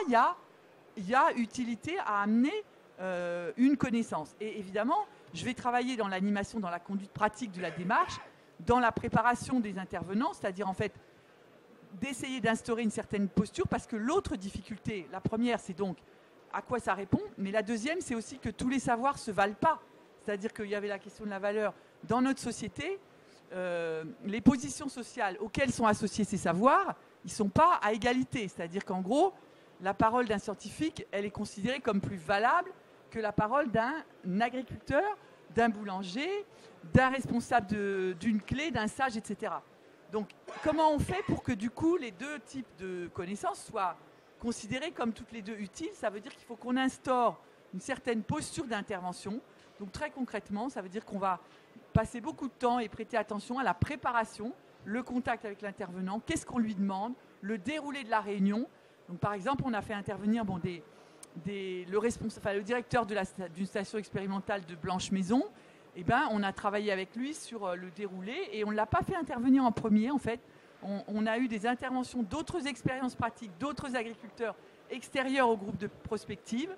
il y a utilité à amener une connaissance. Et évidemment, je vais travailler dans l'animation, dans la conduite pratique de la démarche, dans la préparation des intervenants, c'est-à-dire en fait d'essayer d'instaurer une certaine posture, parce que l'autre difficulté, la première, c'est donc à quoi ça répond, mais la deuxième, c'est aussi que tous les savoirs ne se valent pas. C'est-à-dire qu'il y avait la question de la valeur dans notre société, les positions sociales auxquelles sont associés ces savoirs, ils ne sont pas à égalité. C'est-à-dire qu'en gros, la parole d'un scientifique, elle est considérée comme plus valable que la parole d'un agriculteur, d'un boulanger, d'un responsable d'une clé, d'un sage, etc. Donc, comment on fait pour que du coup, les deux types de connaissances soient considérés comme toutes les deux utiles? Ça veut dire qu'il faut qu'on instaure une certaine posture d'intervention. Donc très concrètement, ça veut dire qu'on va passer beaucoup de temps et prêter attention à la préparation, le contact avec l'intervenant, qu'est-ce qu'on lui demande, le déroulé de la réunion. Donc par exemple, on a fait intervenir le directeur d'une station expérimentale de Blanche-Maison. Eh ben, on a travaillé avec lui sur le déroulé et on ne l'a pas fait intervenir en premier en fait. On a eu des interventions d'autres expériences pratiques, d'autres agriculteurs extérieurs au groupe de prospective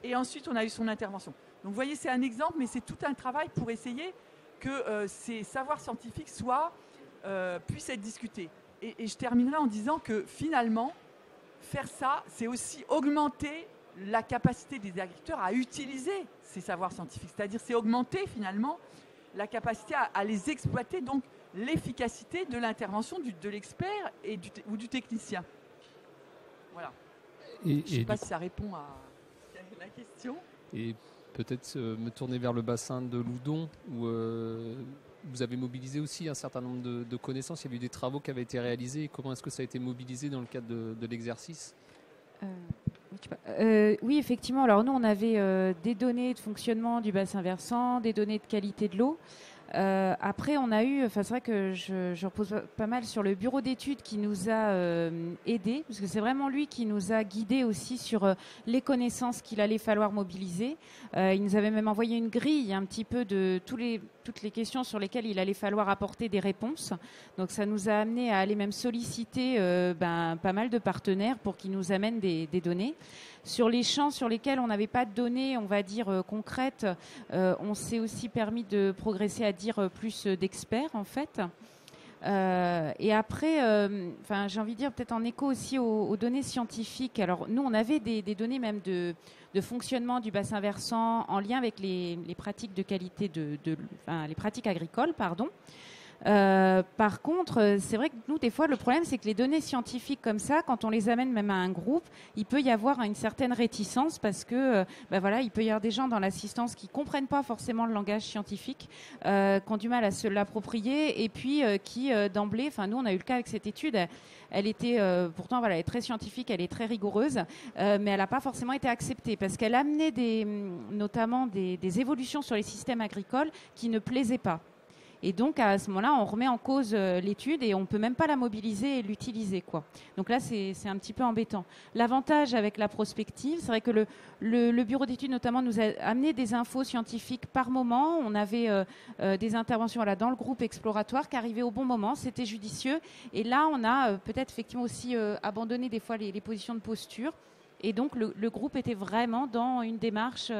et ensuite on a eu son intervention. Donc vous voyez, c'est un exemple, mais c'est tout un travail pour essayer que ces savoirs scientifiques puissent être discutés. Et je terminerai en disant que finalement, faire ça, c'est aussi augmenter la capacité des agriculteurs à utiliser ces savoirs scientifiques. C'est-à-dire, c'est augmenter finalement la capacité à les exploiter, donc l'efficacité de l'intervention de l'expert ou du technicien. Voilà. Je ne sais pas si ça répond à la question.
Et peut-être me tourner vers le bassin de Loudon, où vous avez mobilisé aussi un certain nombre de connaissances. Il y a eu des travaux qui avaient été réalisés. Comment est-ce que ça a été mobilisé dans le cadre de l'exercice ?
Oui, effectivement. Alors nous, on avait des données de fonctionnement du bassin versant, des données de qualité de l'eau. Après, on a eu, c'est vrai que je repose pas mal sur le bureau d'études qui nous a aidés, parce que c'est vraiment lui qui nous a guidés aussi sur les connaissances qu'il allait falloir mobiliser. Il nous avait même envoyé une grille un petit peu de toutes les questions sur lesquelles il allait falloir apporter des réponses. Donc ça nous a amené à aller même solliciter pas mal de partenaires pour qu'ils nous amènent des données. Sur les champs sur lesquels on n'avait pas de données, on va dire, concrètes, on s'est aussi permis de progresser à dire plus d'experts, en fait. Et après, j'ai envie de dire, peut-être en écho aussi aux données scientifiques. Alors, nous, on avait des données même de fonctionnement du bassin versant en lien avec les pratiques de qualité les pratiques agricoles, pardon. Par contre, c'est vrai que nous, des fois, le problème, c'est que les données scientifiques comme ça, quand on les amène même à un groupe, il peut y avoir une certaine réticence parce que, il peut y avoir des gens dans l'assistance qui comprennent pas forcément le langage scientifique, qui ont du mal à se l'approprier et puis qui, d'emblée, nous, on a eu le cas avec cette étude, elle était, pourtant, elle est très scientifique, elle est très rigoureuse, mais elle n'a pas forcément été acceptée parce qu'elle amenait notamment des évolutions sur les systèmes agricoles qui ne plaisaient pas. Et donc, à ce moment-là, on remet en cause l'étude et on ne peut même pas la mobiliser et l'utiliser, quoi. Donc là, c'est un petit peu embêtant. L'avantage avec la prospective, c'est vrai que le bureau d'études, notamment, nous a amené des infos scientifiques par moment. On avait des interventions dans le groupe exploratoire qui arrivaient au bon moment. C'était judicieux. Et là, on a peut-être effectivement aussi abandonné des fois les positions de posture. Et donc, le groupe était vraiment dans une démarche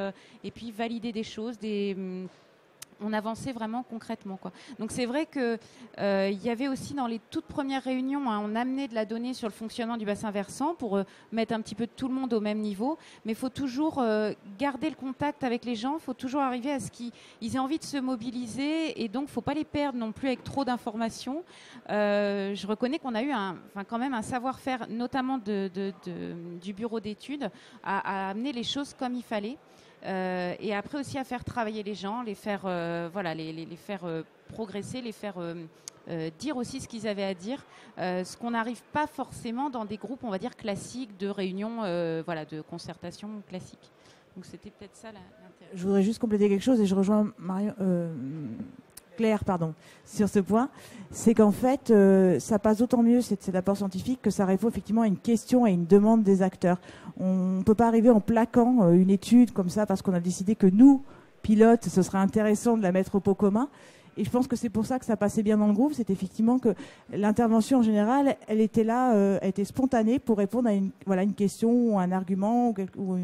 et puis valider des choses, on avançait vraiment concrètement, quoi. Donc c'est vrai que y avait aussi dans les toutes premières réunions, on amenait de la donnée sur le fonctionnement du bassin versant pour mettre un petit peu tout le monde au même niveau. Mais il faut toujours garder le contact avec les gens. Il faut toujours arriver à ce qu'ils aient envie de se mobiliser et donc il ne faut pas les perdre non plus avec trop d'informations. Je reconnais qu'on a eu quand même un savoir-faire, notamment du bureau d'études, à amener les choses comme il fallait. Et après aussi à faire travailler les gens, les faire faire progresser, les faire dire aussi ce qu'ils avaient à dire, ce qu'on n'arrive pas forcément dans des groupes, on va dire, classiques de réunions, de concertation classique. Donc c'était peut-être ça l'intérêt.
Je voudrais juste compléter quelque chose et je rejoins Claire, sur ce point. C'est qu'en fait, ça passe d'autant mieux cet apport scientifique que ça répond effectivement à une question et une demande des acteurs. On ne peut pas arriver en plaquant une étude comme ça parce qu'on a décidé que nous, pilotes, ce serait intéressant de la mettre au pot commun. Et je pense que c'est pour ça que ça passait bien dans le groupe. C'est effectivement que l'intervention en général, elle était là, elle était spontanée pour répondre à une question ou un argument ou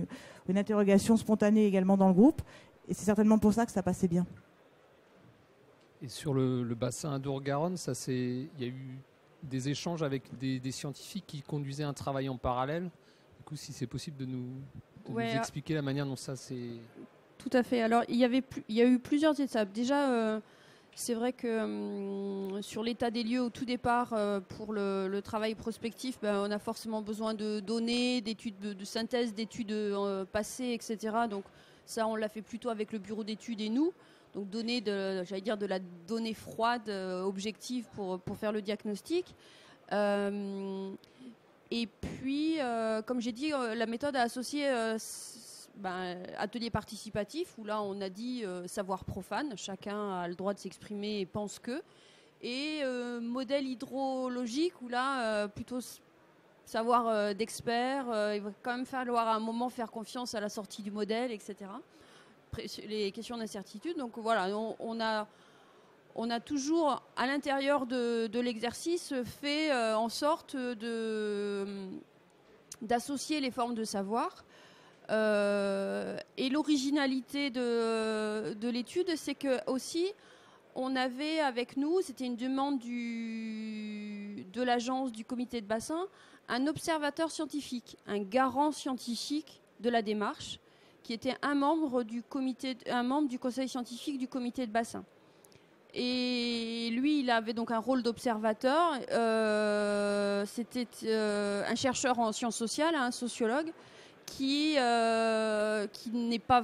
une interrogation spontanée également dans le groupe. Et c'est certainement pour ça que ça passait bien.
Et sur le bassin Adour-Garonne, il y a eu des échanges avec des scientifiques qui conduisaient un travail en parallèle. Du coup, si c'est possible de nous expliquer la manière dont ça s'est...
Tout à fait. Alors, il y a eu plusieurs étapes. Déjà, c'est vrai que sur l'état des lieux au tout départ, pour le travail prospectif, on a forcément besoin de données, d'études de synthèse, d'études passées, etc. Donc ça, on l'a fait plutôt avec le bureau d'études et nous. Donc donner de la donnée froide, objective pour faire le diagnostic. Et puis, comme j'ai dit, la méthode a associé atelier participatif, où là on a dit savoir profane, chacun a le droit de s'exprimer et pense que. Et modèle hydrologique, où là plutôt savoir d'experts, il va quand même falloir à un moment faire confiance à la sortie du modèle, etc. Les questions d'incertitude. Donc voilà, on a toujours à l'intérieur de l'exercice fait en sorte d'associer les formes de savoir. Et l'originalité de l'étude, c'est que aussi on avait avec nous, c'était une demande de l'agence du comité de bassin, un observateur scientifique, un garant scientifique de la démarche, qui était un membre du conseil scientifique du comité de bassin. Et lui, il avait donc un rôle d'observateur. C'était un chercheur en sciences sociales, un sociologue, qui n'est pas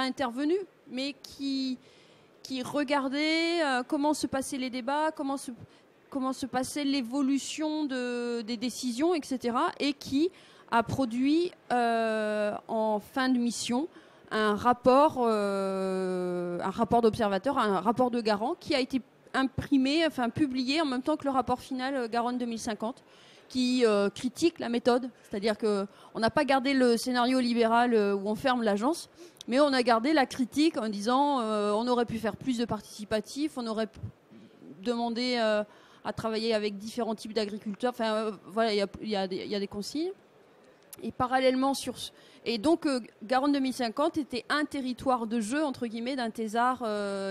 intervenu, mais qui regardait comment se passaient les débats, comment se passait l'évolution des décisions, etc. Et qui a produit en fin de mission un rapport d'observateur, un rapport de garant qui a été publié en même temps que le rapport final Garonne 2050, qui critique la méthode. C'est-à-dire qu'on n'a pas gardé le scénario libéral où on ferme l'agence, mais on a gardé la critique en disant on aurait pu faire plus de participatif, on aurait demandé à travailler avec différents types d'agriculteurs. Enfin, voilà, il y a des consignes. Et parallèlement et donc Garonne 2050 était un territoire de jeu entre guillemets d'un thésard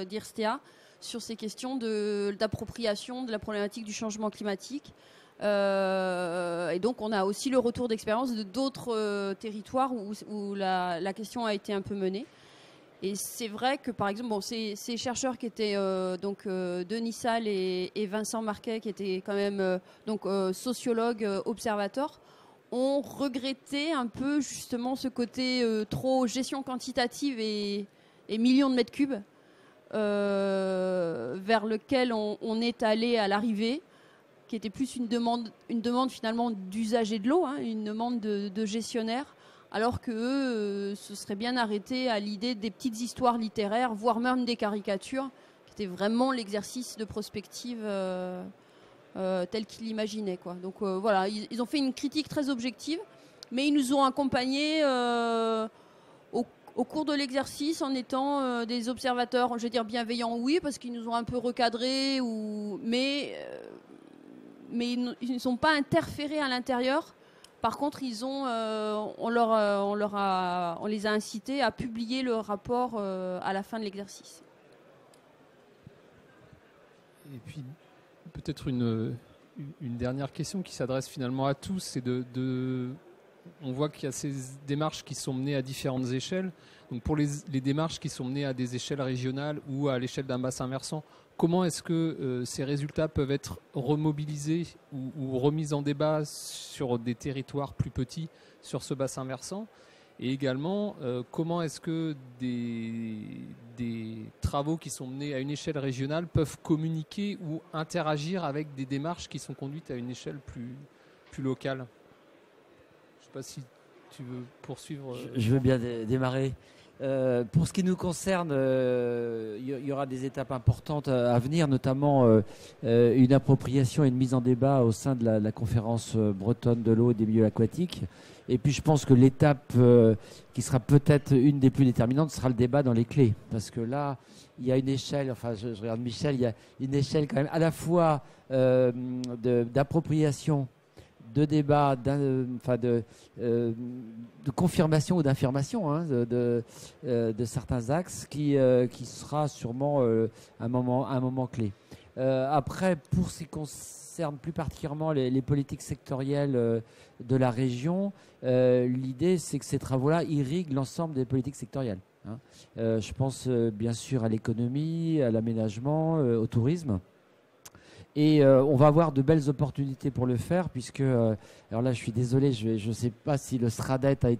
d'IRSTEA sur ces questions d'appropriation de la problématique du changement climatique. Et donc on a aussi le retour d'expérience de d'autres territoires où la question a été un peu menée. Et c'est vrai que par exemple, ces chercheurs qui étaient Denis Salle et Vincent Marquet, qui étaient quand même sociologues observateurs, ont regretté un peu justement ce côté trop gestion quantitative et millions de mètres cubes vers lequel on est allé à l'arrivée, qui était plus une demande finalement d'usager de l'eau, une demande de gestionnaire, alors qu'eux se seraient bien arrêtés à l'idée des petites histoires littéraires, voire même des caricatures, qui était vraiment l'exercice de prospective tel qu'ils l'imaginaient, quoi. Donc voilà, ils ont fait une critique très objective, mais ils nous ont accompagnés au cours de l'exercice en étant des observateurs, je vais dire bienveillants, oui, parce qu'ils nous ont un peu recadrés, mais ils ne sont pas interférés à l'intérieur. Par contre, on les a incités à publier le rapport à la fin de l'exercice.
Et puis, peut-être une dernière question qui s'adresse finalement à tous, c'est on voit qu'il y a ces démarches qui sont menées à différentes échelles. Donc pour les démarches qui sont menées à des échelles régionales ou à l'échelle d'un bassin versant, comment est-ce que ces résultats peuvent être remobilisés ou remis en débat sur des territoires plus petits sur ce bassin versant? Et également, comment est-ce que des travaux qui sont menés à une échelle régionale peuvent communiquer ou interagir avec des démarches qui sont conduites à une échelle plus locale? Je ne sais pas si tu veux poursuivre.
Je veux bien démarrer. Pour ce qui nous concerne, il y aura des étapes importantes à venir, notamment une appropriation et une mise en débat au sein de la conférence bretonne de l'eau et des milieux aquatiques. Et puis je pense que l'étape qui sera peut-être une des plus déterminantes sera le débat dans les clés. Parce que là, il y a une échelle, enfin je regarde Michel, il y a une échelle quand même à la fois d'appropriation, de débat, de confirmation ou d'affirmation de certains axes qui sera sûrement un moment clé. Après, pour ce qui concerne plus particulièrement les politiques sectorielles de la région, l'idée c'est que ces travaux-là irriguent l'ensemble des politiques sectorielles. Je pense bien sûr à l'économie, à l'aménagement, au tourisme. Et on va avoir de belles opportunités pour le faire, puisque, alors là je suis désolé, je ne sais pas si le SRADET a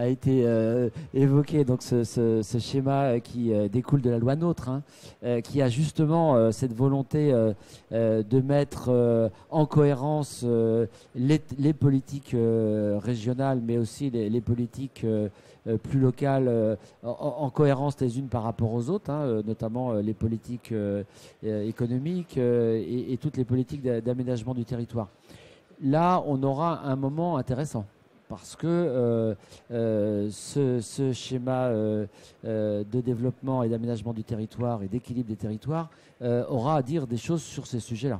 été évoqué, donc ce schéma qui découle de la loi NOTRe, qui a justement cette volonté de mettre en cohérence les politiques régionales, mais aussi les politiques plus locales, en cohérence les unes par rapport aux autres, notamment les politiques économiques et toutes les politiques d'aménagement du territoire. Là, on aura un moment intéressant parce que ce schéma de développement et d'aménagement du territoire et d'équilibre des territoires aura à dire des choses sur ces sujets-là.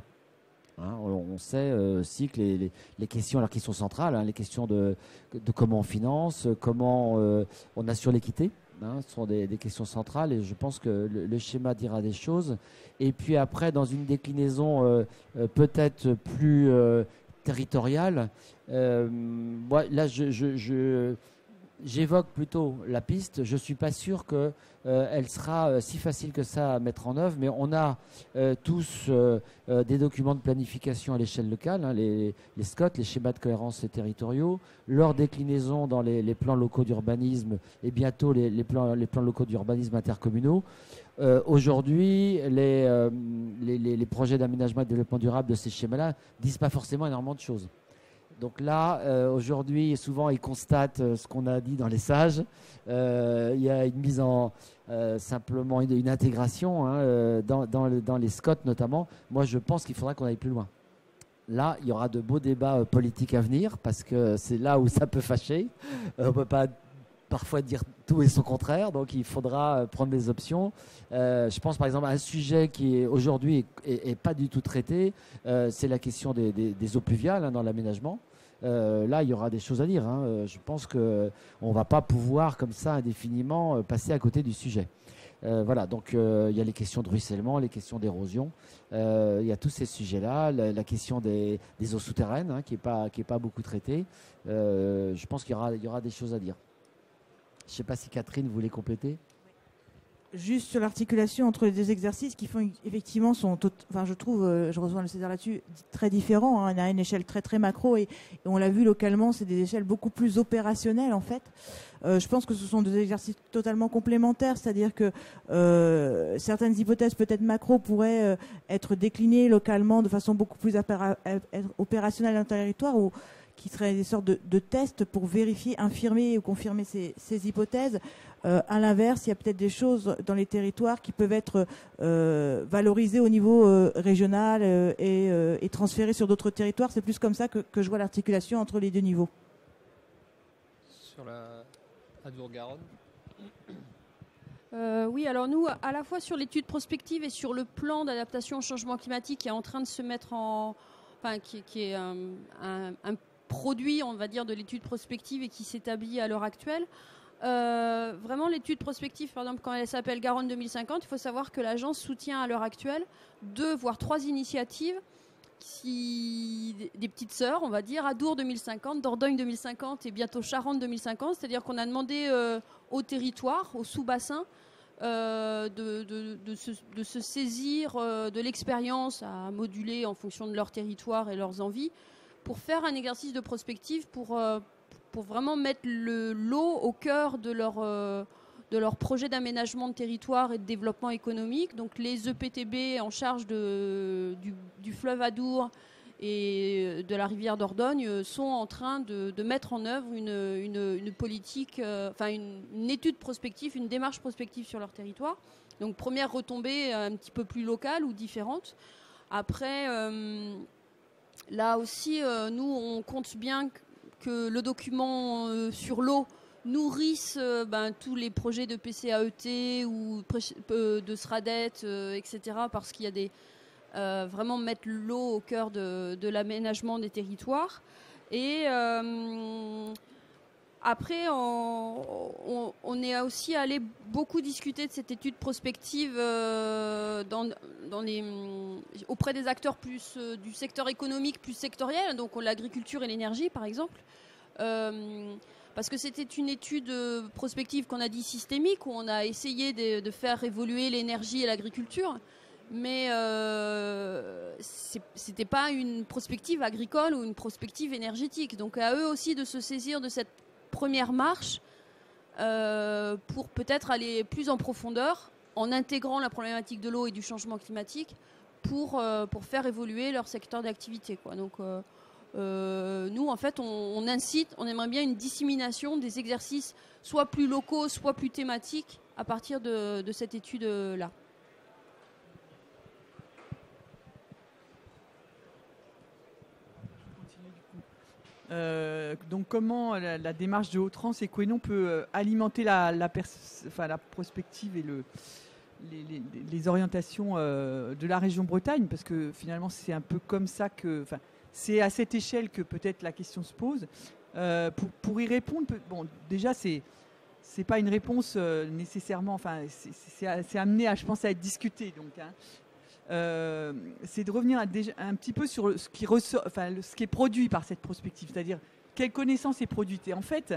On sait aussi que les questions, alors qui sont centrales, les questions de comment on finance, comment on assure l'équité, ce sont des questions centrales, et je pense que le schéma dira des choses. Et puis après, dans une déclinaison peut-être plus territoriale, là j'évoque plutôt la piste. Je ne suis pas sûr qu'elle sera si facile que ça à mettre en œuvre, mais on a tous des documents de planification à l'échelle locale, les SCOT, les schémas de cohérence territoriaux, leur déclinaison dans les plans locaux d'urbanisme et bientôt les plans locaux d'urbanisme intercommunaux. Aujourd'hui, les projets d'aménagement et de développement durable de ces schémas-là ne disent pas forcément énormément de choses. Donc là, aujourd'hui, souvent, ils constatent ce qu'on a dit dans les sages. Il y a une mise en simplement une intégration dans les SCOT notamment. Moi, je pense qu'il faudra qu'on aille plus loin. Là, il y aura de beaux débats politiques à venir parce que c'est là où ça peut fâcher. On ne peut pas parfois dire tout et son contraire, donc il faudra prendre des options. Je pense par exemple à un sujet qui est aujourd'hui est pas du tout traité, c'est la question des eaux pluviales dans l'aménagement. Là, il y aura des choses à dire. Je pense qu'on ne va pas pouvoir comme ça indéfiniment passer à côté du sujet. Voilà, donc il y a les questions de ruissellement, les questions d'érosion, il y a tous ces sujets-là, la question des eaux souterraines qui est pas beaucoup traitée. Je pense qu'il y aura des choses à dire. Je ne sais pas si Catherine voulait compléter.
Juste sur l'articulation entre les deux exercices qui font effectivement je trouve, je rejoins le César là-dessus, très différents. On a une échelle très très macro et on l'a vu localement, c'est des échelles beaucoup plus opérationnelles en fait. Je pense que ce sont deux exercices totalement complémentaires, c'est-à-dire que certaines hypothèses peut-être macro pourraient être déclinées localement de façon beaucoup plus opérationnelle dans le territoire ou qui seraient des sortes de tests pour vérifier, infirmer ou confirmer ces hypothèses. À l'inverse, il y a peut-être des choses dans les territoires qui peuvent être valorisées au niveau régional et transférées sur d'autres territoires. C'est plus comme ça que je vois l'articulation entre les deux niveaux.
Sur la Adour-Garonne.
Oui, alors nous, à la fois sur l'étude prospective et sur le plan d'adaptation au changement climatique qui est en train de se mettre qui est un produit, on va dire, de l'étude prospective et qui s'établit à l'heure actuelle. Vraiment, l'étude prospective, par exemple, quand elle s'appelle Garonne 2050, il faut savoir que l'agence soutient à l'heure actuelle 2 voire 3 initiatives, des petites sœurs, on va dire, Adour 2050, Dordogne 2050 et bientôt Charente 2050. C'est-à-dire qu'on a demandé au territoire, au sous-bassin, de se saisir de l'expérience à moduler en fonction de leur territoire et leurs envies pour faire un exercice de prospective pour vraiment mettre l'eau au cœur de leur projet d'aménagement de territoire et de développement économique. Donc les EPTB en charge du fleuve Adour et de la rivière Dordogne sont en train de mettre en œuvre une politique, une étude prospective, une démarche prospective sur leur territoire. Donc première retombée un petit peu plus locale ou différente. Après, là aussi, nous, on compte bien que le document sur l'eau nourrissent tous les projets de PCAET ou de SRADET, etc. Parce qu'il y a des vraiment mettre l'eau au cœur de l'aménagement des territoires. Et après, on est aussi allé beaucoup discuter de cette étude prospective auprès des acteurs plus du secteur économique, plus sectoriel, donc l'agriculture et l'énergie par exemple. Parce que c'était une étude prospective qu'on a dit systémique, où on a essayé de faire évoluer l'énergie et l'agriculture, mais c'était pas une prospective agricole ou une prospective énergétique. Donc à eux aussi de se saisir de cette première marche pour peut-être aller plus en profondeur en intégrant la problématique de l'eau et du changement climatique pour faire évoluer leur secteur d'activité, quoi. Donc nous, en fait, on incite, on aimerait bien une dissémination des exercices, soit plus locaux, soit plus thématiques, à partir de cette étude-là.
Donc, comment la démarche de Haut-Trans et Quenon peut alimenter la prospective et les orientations de la région Bretagne, parce que finalement, c'est un peu comme ça que... C'est à cette échelle que peut-être la question se pose. Pour y répondre, bon, déjà, c'est pas une réponse nécessairement. Enfin, c'est amené à, je pense, à être discuté. Donc, c'est de revenir un petit peu sur ce qui ressort, ce qui est produit par cette prospective, c'est-à-dire quelle connaissance est produite. Et en fait,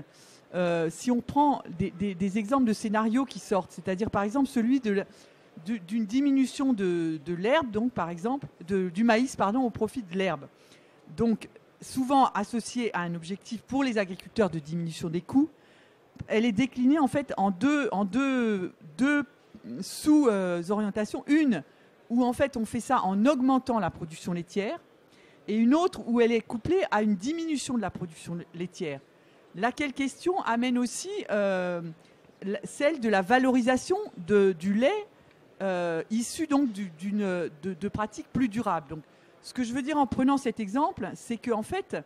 si on prend des exemples de scénarios qui sortent, c'est-à-dire par exemple celui d'une diminution de l'herbe, donc par exemple du maïs, au profit de l'herbe. Donc, souvent associée à un objectif pour les agriculteurs de diminution des coûts, elle est déclinée en fait en deux sous-orientations. Une où en fait on fait ça en augmentant la production laitière, et une autre où elle est couplée à une diminution de la production laitière. Laquelle question amène aussi celle de la valorisation du lait issu donc de pratiques plus durables. Donc, ce que je veux dire en prenant cet exemple, c'est que en fait,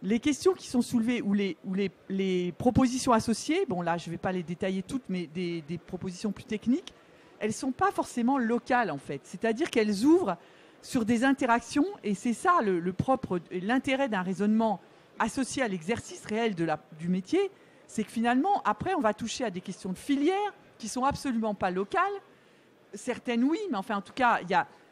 les questions qui sont soulevées ou les propositions associées, bon là je ne vais pas les détailler toutes, mais des propositions plus techniques, elles ne sont pas forcément locales en fait. C'est-à-dire qu'elles ouvrent sur des interactions, et c'est ça le propre et l'intérêt d'un raisonnement associé à l'exercice réel du métier, c'est que finalement, après, on va toucher à des questions de filière qui ne sont absolument pas locales. Certaines oui, mais enfin en tout cas,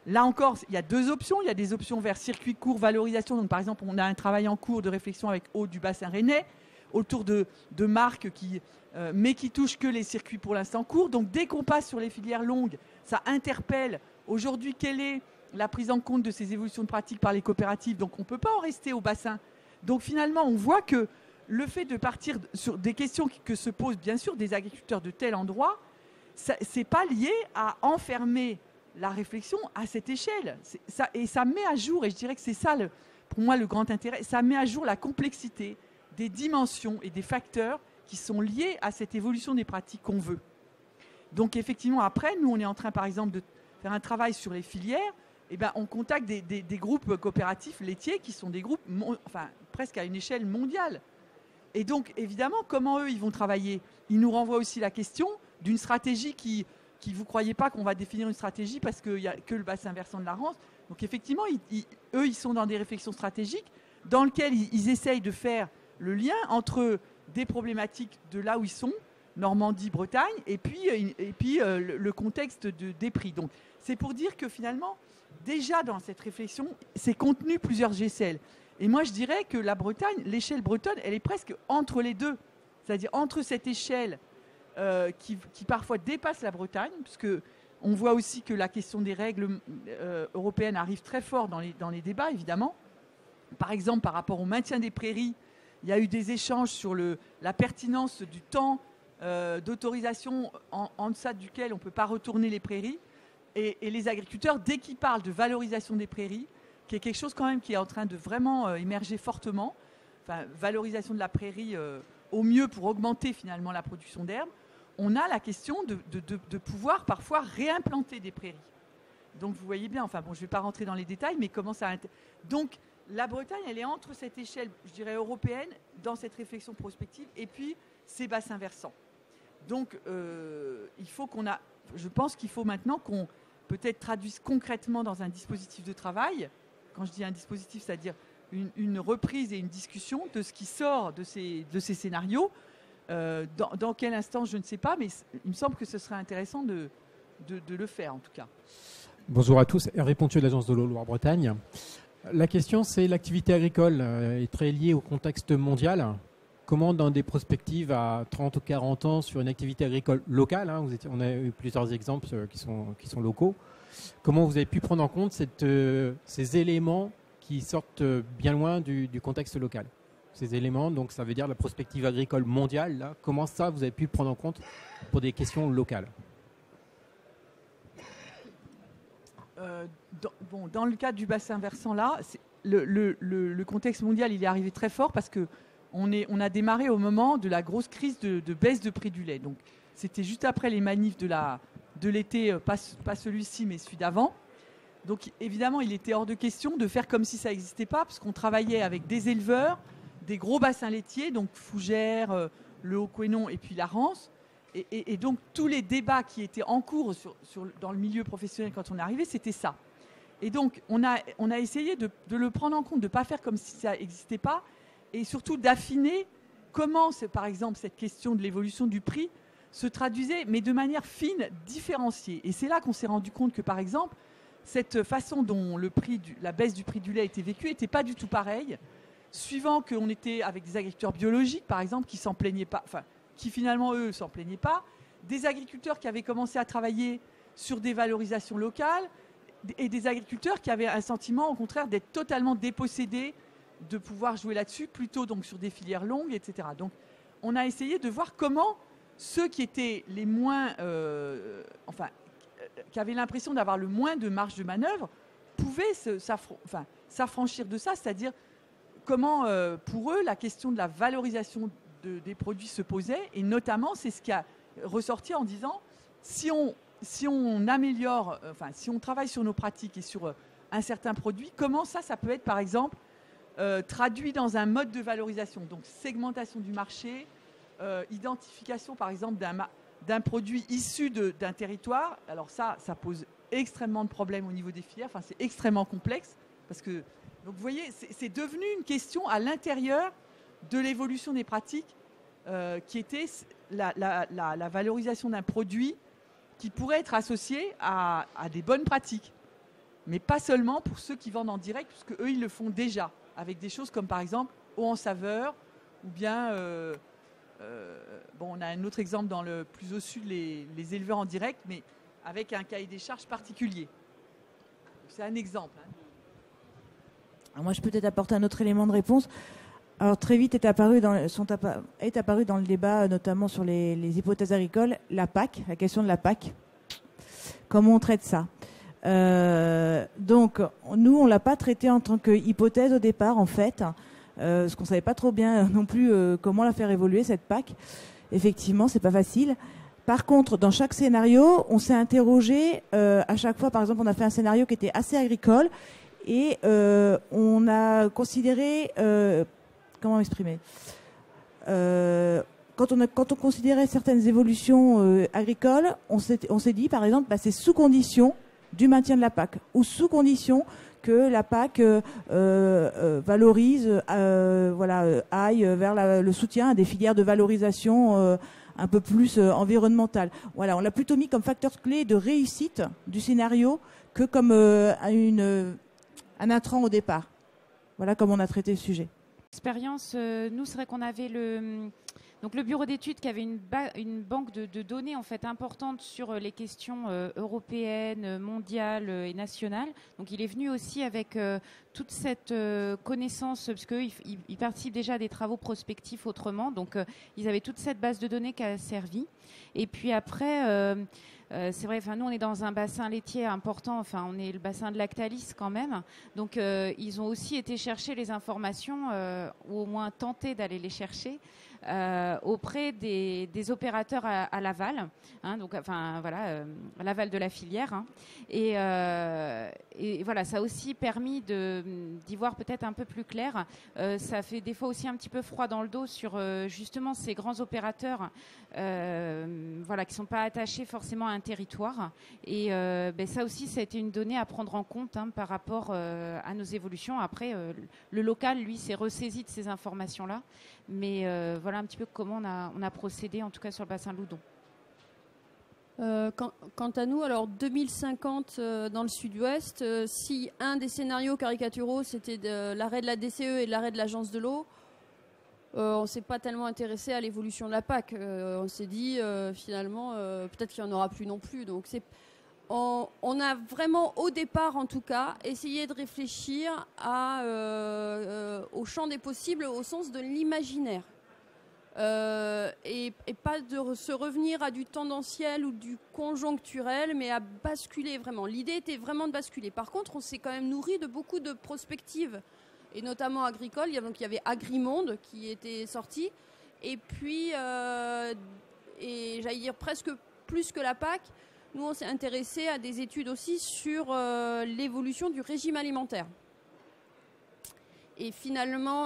là encore, il y a deux options. Il y a des options vers circuit court, valorisation. Donc, par exemple, on a un travail en cours de réflexion avec Eau du Bassin Rennais autour de marques mais qui touchent que les circuits pour l'instant courts. Donc, dès qu'on passe sur les filières longues, ça interpelle aujourd'hui quelle est la prise en compte de ces évolutions de pratiques par les coopératives. Donc, on ne peut pas en rester au bassin. Donc, finalement, on voit que le fait de partir sur des questions que se posent, bien sûr, des agriculteurs de tel endroit, ce n'est pas lié à enfermer la réflexion à cette échelle. Et ça met à jour, et je dirais que c'est ça, pour moi, le grand intérêt, ça met à jour la complexité des dimensions et des facteurs qui sont liés à cette évolution des pratiques qu'on veut. Donc, effectivement, après, nous, on est en train, par exemple, de faire un travail sur les filières. Eh ben, on contacte des groupes coopératifs laitiers qui sont des groupes presque à une échelle mondiale. Et donc, évidemment, comment eux, ils vont travailler? Ils nous renvoient aussi la question d'une stratégie qui vous ne croyez pas qu'on va définir une stratégie parce qu'il n'y a que le bassin versant de la Rance. Donc, effectivement, eux, ils sont dans des réflexions stratégiques dans lesquelles ils essayent de faire le lien entre des problématiques de là où ils sont, Normandie, Bretagne, et puis le contexte des prix. Donc, c'est pour dire que finalement, déjà dans cette réflexion, c'est contenu plusieurs échelles. Et moi, je dirais que la Bretagne, l'échelle bretonne, elle est presque entre les deux. C'est-à-dire entre cette échelle qui parfois dépasse la Bretagne, puisque on voit aussi que la question des règles européennes arrive très fort dans les débats, évidemment. Par exemple, par rapport au maintien des prairies, il y a eu des échanges sur la pertinence du temps d'autorisation en deçà duquel on ne peut pas retourner les prairies. Et les agriculteurs, dès qu'ils parlent de valorisation des prairies, qui est quelque chose quand même qui est en train de vraiment émerger fortement. Enfin, valorisation de la prairie au mieux pour augmenter finalement la production d'herbe. On a la question de pouvoir parfois réimplanter des prairies. Donc vous voyez bien, enfin bon, je ne vais pas rentrer dans les détails, mais comment ça... Donc la Bretagne, elle est entre cette échelle, je dirais, européenne, dans cette réflexion prospective, et puis ces bassins versants. Donc il faut je pense qu'il faut maintenant qu'on peut-être traduise concrètement dans un dispositif de travail. Quand je dis un dispositif, c'est-à-dire une reprise et une discussion de ce qui sort de ces scénarios. Dans quelle instance, je ne sais pas, mais il me semble que ce serait intéressant de le faire, en tout cas.
Bonjour à tous, Hervé Pontieux de l'Agence de l'eau Loire-Bretagne. La question, c'est l'activité agricole est très liée au contexte mondial. Comment, dans des perspectives à 30 ou 40 ans sur une activité agricole locale, on a eu plusieurs exemples qui sont locaux, comment vous avez pu prendre en compte ces éléments qui sortent bien loin du contexte local? Ces éléments, donc ça veut dire la prospective agricole mondiale, là, comment ça vous avez pu prendre en compte pour des questions locales?
Dans le cadre du bassin versant, là, le contexte mondial, il est arrivé très fort parce qu'on a démarré au moment de la grosse crise de baisse de prix du lait. Donc, c'était juste après les manifs de l'été, pas celui-ci, mais celui d'avant. Donc, évidemment, il était hors de question de faire comme si ça n'existait pas, parce qu'on travaillait avec des éleveurs, des gros bassins laitiers, donc Fougères, le Haut-Couesnon et puis la Rance. Et donc, tous les débats qui étaient en cours dans le milieu professionnel quand on est arrivé, c'était ça. Et donc, on a essayé de le prendre en compte, de ne pas faire comme si ça n'existait pas, et surtout d'affiner comment, par exemple, cette question de l'évolution du prix se traduisait, mais de manière fine, différenciée. Et c'est là qu'on s'est rendu compte que, par exemple, cette façon dont la baisse du prix du lait était vécue n'était pas du tout pareille, suivant qu'on était avec des agriculteurs biologiques, par exemple, qui s'en plaignaient pas, enfin, qui finalement, eux, s'en plaignaient pas, des agriculteurs qui avaient commencé à travailler sur des valorisations locales, et des agriculteurs qui avaient un sentiment, au contraire, d'être totalement dépossédés de pouvoir jouer là-dessus, plutôt donc sur des filières longues, etc. Donc, on a essayé de voir comment ceux qui étaient les moins... qui avaient l'impression d'avoir le moins de marge de manœuvre, pouvaient s'affranchir de ça, c'est-à-dire comment, pour eux, la question de la valorisation des produits se posait, et notamment, c'est ce qui a ressorti en disant, si on améliore, si on travaille sur nos pratiques et sur un certain produit, comment ça peut être, par exemple, traduit dans un mode de valorisation, donc segmentation du marché, identification, par exemple, d'un produit issu d'un territoire. Alors ça pose extrêmement de problèmes au niveau des filières, c'est extrêmement complexe, parce que, donc vous voyez, c'est devenu une question à l'intérieur de l'évolution des pratiques, qui était la valorisation d'un produit qui pourrait être associé à des bonnes pratiques, mais pas seulement pour ceux qui vendent en direct, puisque eux, ils le font déjà, avec des choses comme, par exemple, eau en saveur, ou bien... on a un autre exemple dans le plus au sud, les éleveurs en direct, mais avec un cahier des charges particulier. C'est un exemple.
Alors moi, je peux peut-être apporter un autre élément de réponse. Alors très vite est apparu dans le débat, notamment sur les hypothèses agricoles, la PAC, la question de la PAC. Comment on traite ça? Donc, nous, on ne l'a pas traité en tant qu'hypothèse au départ, en fait. Parce qu'on ne savait pas trop bien non plus comment la faire évoluer, cette PAC. Effectivement, c'est pas facile. Par contre, dans chaque scénario, on s'est interrogé à chaque fois. Par exemple, on a fait un scénario qui était assez agricole et on a considéré... comment m'exprimer quand on considérait certaines évolutions agricoles, on s'est dit, par exemple, c'est sous condition du maintien de la PAC ou sous condition que la PAC valorise, aille vers le soutien à des filières de valorisation un peu plus environnementales. Voilà, on l'a plutôt mis comme facteur clé de réussite du scénario que comme un intrant au départ. Voilà comment on a traité le sujet.
L'expérience, nous, c'est vrai qu'on avait Donc le bureau d'études qui avait une banque de données en fait importante sur les questions européennes, mondiales et nationales. Donc il est venu aussi avec toute cette connaissance, parce qu'ils participent déjà à des travaux prospectifs autrement. Donc ils avaient toute cette base de données qui a servi. Et puis après, c'est vrai, nous on est dans un bassin laitier important, on est le bassin de Lactalis quand même. Donc ils ont aussi été chercher les informations, ou au moins tenter d'aller les chercher. Auprès des opérateurs à l'aval, à l'aval de la filière. Et voilà, ça a aussi permis d'y voir peut-être un peu plus clair. Ça fait des fois aussi un petit peu froid dans le dos sur justement ces grands opérateurs qui ne sont pas attachés forcément à un territoire. Et ça aussi, ça a été une donnée à prendre en compte par rapport à nos évolutions. Après, le local, lui, s'est ressaisi de ces informations-là. Mais voilà un petit peu comment on a procédé, en tout cas sur le bassin Loudon.
Quant à nous, alors 2050 dans le sud-ouest, si un des scénarios caricaturaux c'était l'arrêt de la DCE et l'arrêt de l'agence de l'eau, on ne s'est pas tellement intéressé à l'évolution de la PAC. On s'est dit finalement peut-être qu'il n'y en aura plus non plus. Donc on a vraiment au départ en tout cas essayé de réfléchir au champ des possibles au sens de l'imaginaire. Et pas de se revenir à du tendanciel ou du conjoncturel, mais à basculer vraiment. L'idée était vraiment de basculer. Par contre, on s'est quand même nourri de beaucoup de prospectives, et notamment agricoles. Il y avait Agrimonde qui était sorti, et puis, et j'allais dire presque plus que la PAC, nous on s'est intéressé à des études aussi sur l'évolution du régime alimentaire. Et finalement,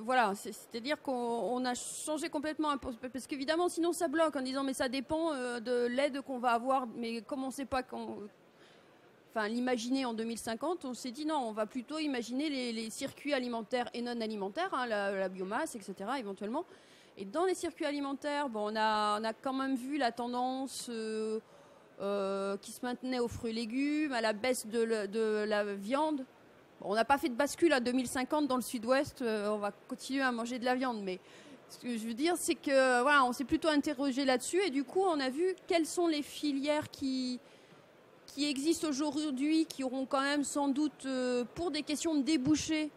voilà, c'est-à-dire qu'on a changé complètement, parce qu'évidemment, sinon ça bloque en disant mais ça dépend de l'aide qu'on va avoir, mais comme on ne sait pas l'imaginer en 2050, on s'est dit non, on va plutôt imaginer les circuits alimentaires et non alimentaires, la biomasse, etc. éventuellement. Et dans les circuits alimentaires, on a quand même vu la tendance qui se maintenait aux fruits et légumes, à la baisse de la viande. On n'a pas fait de bascule à 2050 dans le sud-ouest, on va continuer à manger de la viande, mais ce que je veux dire, c'est que voilà, on s'est plutôt interrogé là-dessus, et du coup, on a vu quelles sont les filières qui existent aujourd'hui, qui auront quand même sans doute, pour des questions de débouchés,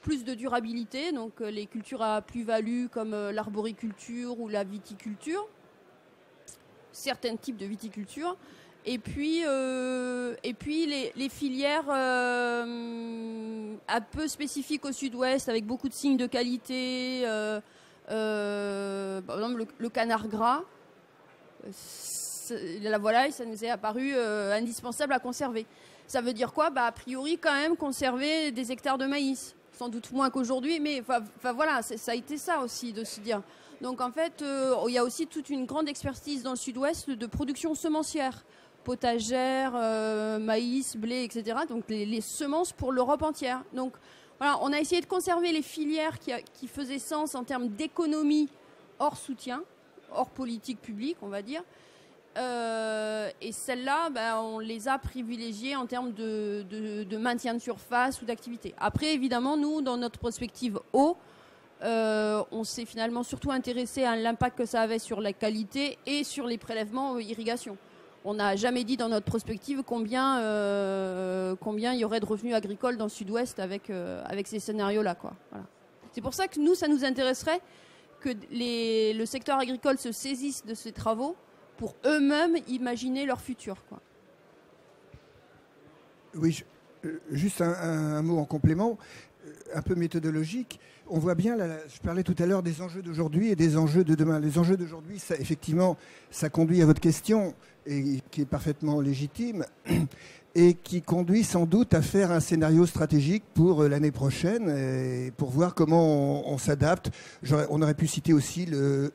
plus de durabilité, donc les cultures à plus-value comme l'arboriculture ou la viticulture, certains types de viticulture. Et puis les filières un peu spécifiques au sud-ouest, avec beaucoup de signes de qualité, par exemple le canard gras, la volaille, ça nous est apparu indispensable à conserver. Ça veut dire quoi ? A priori, quand même, conserver des hectares de maïs. Sans doute moins qu'aujourd'hui, mais voilà, ça a été ça aussi, de se dire. Donc en fait, il y a aussi toute une grande expertise dans le sud-ouest de production semencière. Potagère, maïs, blé, etc. Donc les semences pour l'Europe entière. Donc voilà, on a essayé de conserver les filières qui faisaient sens en termes d'économie hors soutien, hors politique publique, on va dire. Et celles-là, on les a privilégiées en termes de maintien de surface ou d'activité. Après, évidemment, nous, dans notre prospective eau, on s'est finalement surtout intéressé à l'impact que ça avait sur la qualité et sur les prélèvements irrigation. On n'a jamais dit dans notre prospective combien il y aurait de revenus agricoles dans le sud-ouest avec ces scénarios-là, quoi. Voilà. C'est pour ça que nous, ça nous intéresserait que le secteur agricole se saisisse de ces travaux pour eux-mêmes imaginer leur futur, quoi.
Oui, juste un mot en complément, un peu méthodologique. On voit bien, je parlais tout à l'heure des enjeux d'aujourd'hui et des enjeux de demain. Les enjeux d'aujourd'hui, effectivement, ça conduit à votre question, et qui est parfaitement légitime, et qui conduit sans doute à faire un scénario stratégique pour l'année prochaine, et pour voir comment on s'adapte. On aurait pu citer aussi le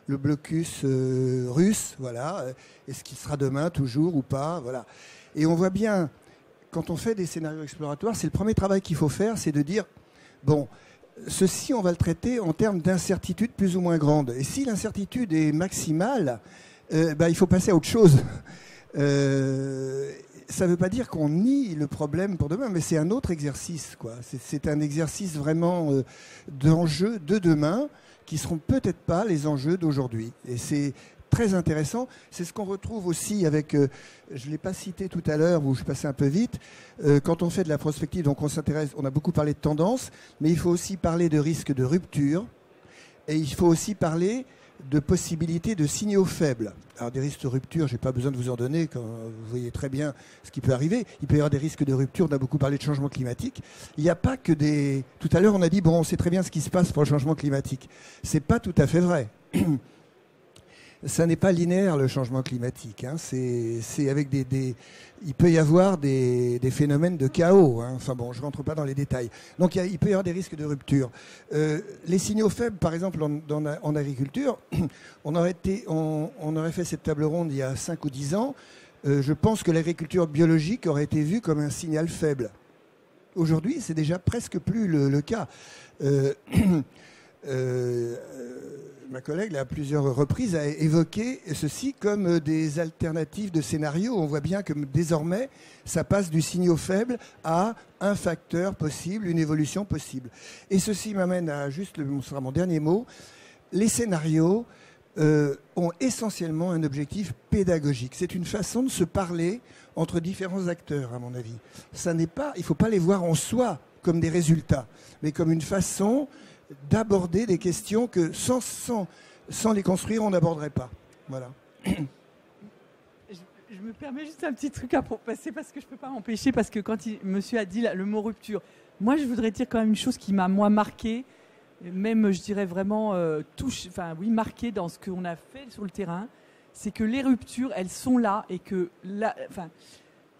blocus russe, voilà. Est-ce qu'il sera demain toujours ou pas, voilà. Et on voit bien, quand on fait des scénarios exploratoires, c'est le premier travail qu'il faut faire, c'est de dire, bon, ceci, on va le traiter en termes d'incertitude plus ou moins grande. Et si l'incertitude est maximale, il faut passer à autre chose. ça ne veut pas dire qu'on nie le problème pour demain, mais c'est un autre exercice, quoi. C'est un exercice vraiment d'enjeux de demain qui ne seront peut-être pas les enjeux d'aujourd'hui. Et c'est très intéressant. C'est ce qu'on retrouve aussi avec, je ne l'ai pas cité tout à l'heure, où je passais un peu vite, quand on fait de la prospective, donc on a beaucoup parlé de tendance, mais il faut aussi parler de risque de rupture, et il faut aussi parler de possibilités de signaux faibles. Alors des risques de rupture, je n'ai pas besoin de vous en donner, quand vous voyez très bien ce qui peut arriver. Il peut y avoir des risques de rupture, on a beaucoup parlé de changement climatique. Il n'y a pas que des... Tout à l'heure, on a dit, bon, on sait très bien ce qui se passe pour le changement climatique. Ce n'est pas tout à fait vrai. Ça n'est pas linéaire, le changement climatique. Hein. C'est avec il peut y avoir des phénomènes de chaos. Hein. Enfin bon, je ne rentre pas dans les détails. Donc il peut y avoir des risques de rupture. Les signaux faibles, par exemple, en agriculture, on aurait fait cette table ronde il y a 5 ou 10 ans. Je pense que l'agriculture biologique aurait été vue comme un signal faible. Aujourd'hui, c'est déjà presque plus le cas. Ma collègue, à plusieurs reprises, a évoqué ceci comme des alternatives de scénario. On voit bien que désormais, ça passe du signal faible à un facteur possible, une évolution possible. Et ceci m'amène à ce sera mon dernier mot. Les scénarios ont essentiellement un objectif pédagogique. C'est une façon de se parler entre différents acteurs, à mon avis. Il ne faut pas les voir en soi comme des résultats, mais comme une façon d'aborder des questions que sans les construire, on n'aborderait pas. Voilà.
Je me permets juste un petit truc à passer parce que je ne peux pas m'empêcher, parce que quand monsieur a dit le mot rupture, moi je voudrais dire quand même une chose qui m'a marqué, même je dirais vraiment marqué dans ce qu'on a fait sur le terrain, c'est que les ruptures, elles sont là et que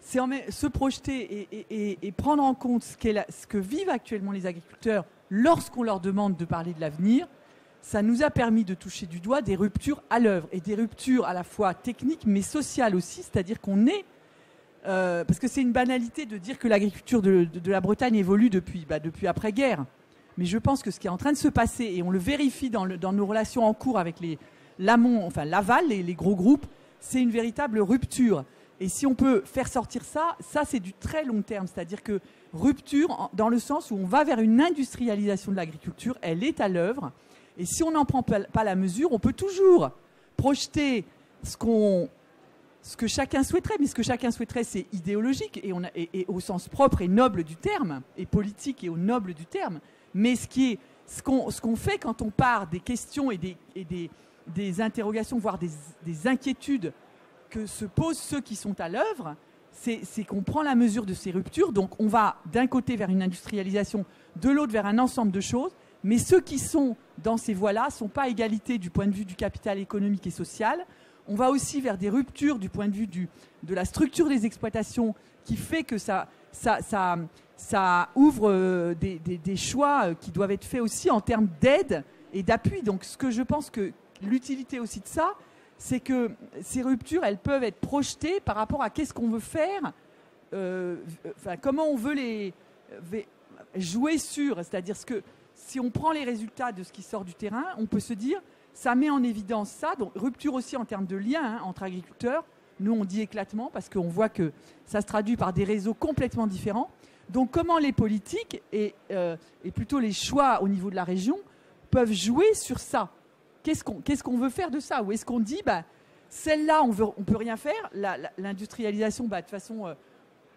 c'est se projeter et prendre en compte ce que vivent actuellement les agriculteurs lorsqu'on leur demande de parler de l'avenir. Ça nous a permis de toucher du doigt des ruptures à l'œuvre, et des ruptures à la fois techniques mais sociales aussi, c'est-à-dire qu'on est... parce que c'est une banalité de dire que l'agriculture de la Bretagne évolue depuis après-guerre. Mais je pense que ce qui est en train de se passer, et on le vérifie dans nos relations en cours avec l'aval, les gros groupes, c'est une véritable rupture. Et si on peut faire sortir ça c'est du très long terme, c'est-à-dire que rupture dans le sens où on va vers une industrialisation de l'agriculture, elle est à l'œuvre. Et si on n'en prend pas la mesure, on peut toujours projeter ce que chacun souhaiterait, mais ce que chacun souhaiterait, c'est idéologique et au sens propre et noble du terme, et politique et au noble du terme. Mais ce qu'on fait quand on part des questions et des interrogations, voire des inquiétudes que se posent ceux qui sont à l'œuvre, c'est qu'on prend la mesure de ces ruptures. Donc on va d'un côté vers une industrialisation, de l'autre vers un ensemble de choses, mais ceux qui sont dans ces voies-là ne sont pas à égalité du point de vue du capital économique et social. On va aussi vers des ruptures du point de vue de la structure des exploitations, qui fait que ça ouvre des choix qui doivent être faits aussi en termes d'aide et d'appui. Donc ce que je pense que l'utilité aussi de ça, c'est que ces ruptures, elles peuvent être projetées par rapport à qu'est-ce qu'on veut faire, comment on veut les jouer sur. C'est-à-dire que si on prend les résultats de ce qui sort du terrain, on peut se dire, ça met en évidence ça. Donc rupture aussi en termes de lien entre agriculteurs. Nous, on dit éclatement parce qu'on voit que ça se traduit par des réseaux complètement différents. Donc comment les politiques et plutôt les choix au niveau de la région peuvent jouer sur ça? Qu'est-ce qu'on veut faire de ça? Ou est-ce qu'on dit, celle-là, on ne peut rien faire, l'industrialisation, de toute façon,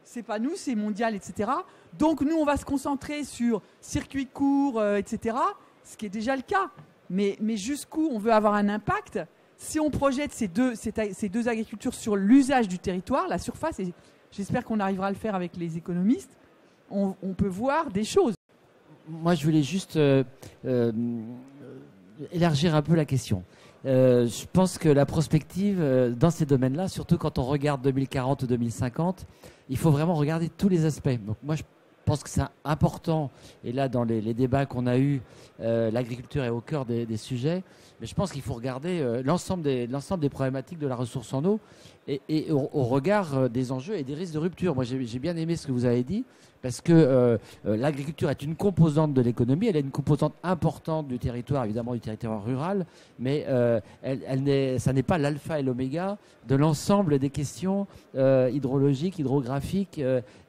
c'est pas nous, c'est mondial, etc. Donc nous, on va se concentrer sur circuits courts, etc., ce qui est déjà le cas. Mais jusqu'où on veut avoir un impact? Si on projette ces deux agricultures sur l'usage du territoire, la surface, et j'espère qu'on arrivera à le faire avec les économistes, on peut voir des choses.
Moi, je voulais juste élargir un peu la question. Je pense que la prospective, dans ces domaines-là, surtout quand on regarde 2040 ou 2050, il faut vraiment regarder tous les aspects. Donc moi, je pense que c'est important, et là, dans les débats qu'on a eus, l'agriculture est au cœur des sujets, mais je pense qu'il faut regarder l'ensemble des problématiques de la ressource en eau et au regard des enjeux et des risques de rupture. Moi, j'ai bien aimé ce que vous avez dit, parce que l'agriculture est une composante de l'économie, elle est une composante importante du territoire, évidemment du territoire rural, mais ça n'est pas l'alpha et l'oméga de l'ensemble des questions hydrologiques, hydrographiques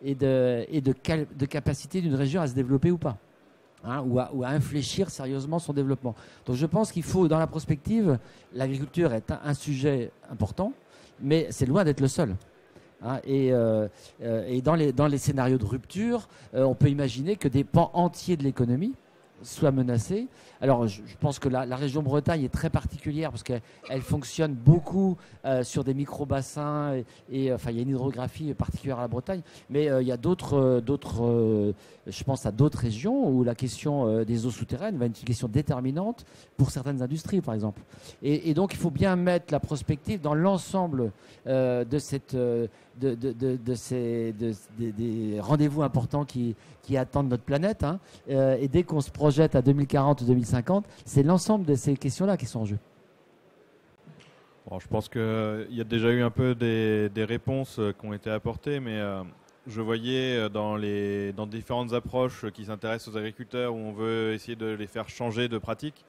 et de capacité d'une région à se développer ou pas. Hein, ou à infléchir sérieusement son développement. Donc je pense qu'il faut, dans la prospective, l'agriculture est un sujet important, mais c'est loin d'être le seul. Hein, et dans les scénarios de rupture, on peut imaginer que des pans entiers de l'économie soient menacés. Alors je pense que la région Bretagne est très particulière parce qu'elle fonctionne beaucoup sur des micro-bassins et enfin il y a une hydrographie particulière à la Bretagne, mais il y a d'autres je pense à d'autres régions où la question des eaux souterraines va être une question déterminante pour certaines industries par exemple. Et donc il faut bien mettre la prospective dans l'ensemble de cette des rendez-vous importants qui attendent notre planète. Hein. Et dès qu'on se projette à 2040 ou 2050, c'est l'ensemble de ces questions-là qui sont en jeu.
Bon, je pense qu'il y a déjà eu un peu des réponses qui ont été apportées, mais je voyais dans différentes approches qui s'intéressent aux agriculteurs où on veut essayer de les faire changer de pratique.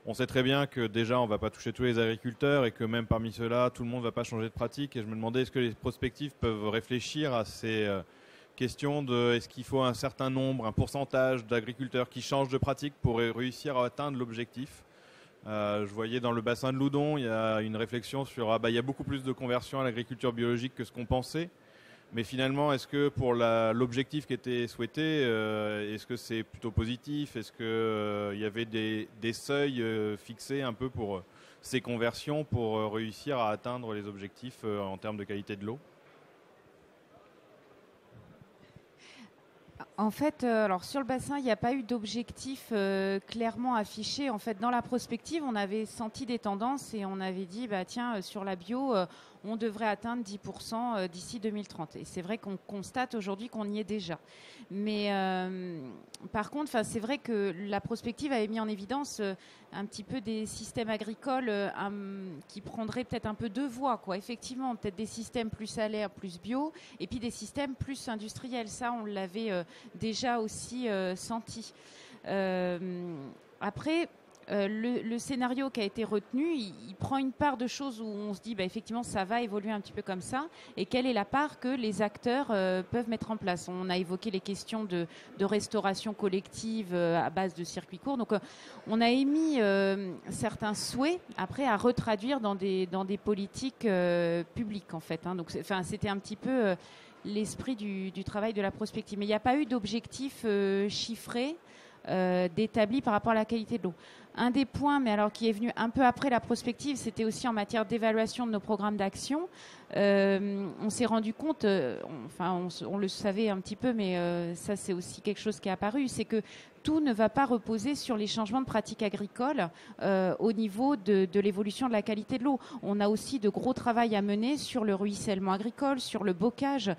On sait très bien que déjà on ne va pas toucher tous les agriculteurs et que même parmi ceux-là, tout le monde ne va pas changer de pratique. Et je me demandais est-ce que les prospectives peuvent réfléchir à ces questions de est-ce qu'il faut un certain nombre, un pourcentage d'agriculteurs qui changent de pratique pour réussir à atteindre l'objectif. Je voyais dans le bassin de Loudon, il y a une réflexion sur il y a beaucoup plus de conversion à l'agriculture biologique que ce qu'on pensait. Mais finalement, est-ce que pour l'objectif qui était souhaité, est-ce que c'est plutôt positif? Est-ce qu'il y avait des seuils fixés un peu pour ces conversions pour réussir à atteindre les objectifs en termes de qualité de l'eau?
En fait, alors sur le bassin, il n'y a pas eu d'objectif clairement affiché. En fait, dans la prospective, on avait senti des tendances et on avait dit, tiens, sur la bio, on devrait atteindre 10% d'ici 2030. Et c'est vrai qu'on constate aujourd'hui qu'on y est déjà. Mais par contre, c'est vrai que la prospective avait mis en évidence un petit peu des systèmes agricoles qui prendraient peut-être un peu deux voies, quoi. Effectivement, peut-être des systèmes plus salaires, plus bio, et puis des systèmes plus industriels. Ça, on l'avait déjà aussi senti. Après, le scénario qui a été retenu, il prend une part de choses où on se dit effectivement ça va évoluer un petit peu comme ça, et quelle est la part que les acteurs peuvent mettre en place. On a évoqué les questions de restauration collective à base de circuits courts, donc on a émis certains souhaits après à retraduire dans des politiques publiques en fait, hein. Donc c'était un petit peu l'esprit du travail de la prospective, mais il n'y a pas eu d'objectif chiffré d'établi par rapport à la qualité de l'eau. Un des points, mais alors qui est venu un peu après la prospective, c'était aussi en matière d'évaluation de nos programmes d'action. On s'est rendu compte, on le savait un petit peu, mais ça c'est aussi quelque chose qui est apparu, c'est que tout ne va pas reposer sur les changements de pratiques agricoles au niveau de l'évolution de la qualité de l'eau. On a aussi de gros travail à mener sur le ruissellement agricole, sur le bocage,